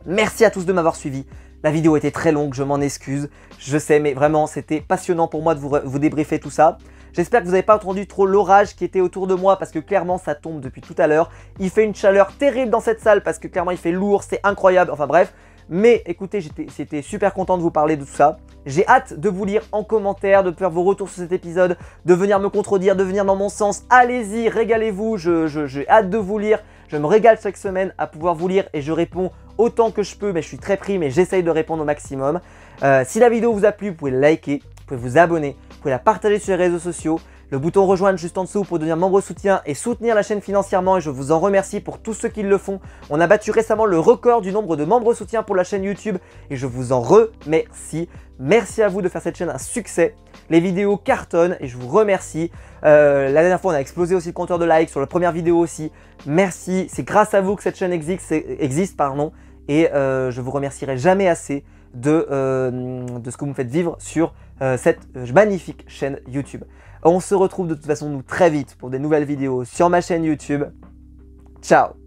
Merci à tous de m'avoir suivi. La vidéo était très longue, je m'en excuse. Je sais, mais vraiment, c'était passionnant pour moi de vous débriefer tout ça. J'espère que vous n'avez pas entendu trop l'orage qui était autour de moi parce que clairement ça tombe depuis tout à l'heure. Il fait une chaleur terrible dans cette salle parce que clairement il fait lourd, c'est incroyable, enfin bref. Mais écoutez, j'étais super content de vous parler de tout ça. J'ai hâte de vous lire en commentaire, de faire vos retours sur cet épisode, de venir me contredire, de venir dans mon sens. Allez-y, régalez-vous, j'ai hâte de vous lire. Je me régale chaque semaine à pouvoir vous lire et je réponds autant que je peux, mais je suis très pris, mais j'essaye de répondre au maximum. Si la vidéo vous a plu, vous pouvez liker, vous pouvez vous abonner, vous pouvez la partager sur les réseaux sociaux. Le bouton rejoindre juste en dessous pour devenir membre soutien et soutenir la chaîne financièrement et je vous en remercie pour tous ceux qui le font. On a battu récemment le record du nombre de membres soutien pour la chaîne YouTube et je vous en remercie. Merci à vous de faire cette chaîne un succès. Les vidéos cartonnent et je vous remercie. La dernière fois, on a explosé aussi le compteur de likes sur la première vidéo aussi. Merci, c'est grâce à vous que cette chaîne existe et je vous remercierai jamais assez de ce que vous me faites vivre sur cette magnifique chaîne YouTube. On se retrouve de toute façon nous très vite pour des nouvelles vidéos sur ma chaîne YouTube. Ciao!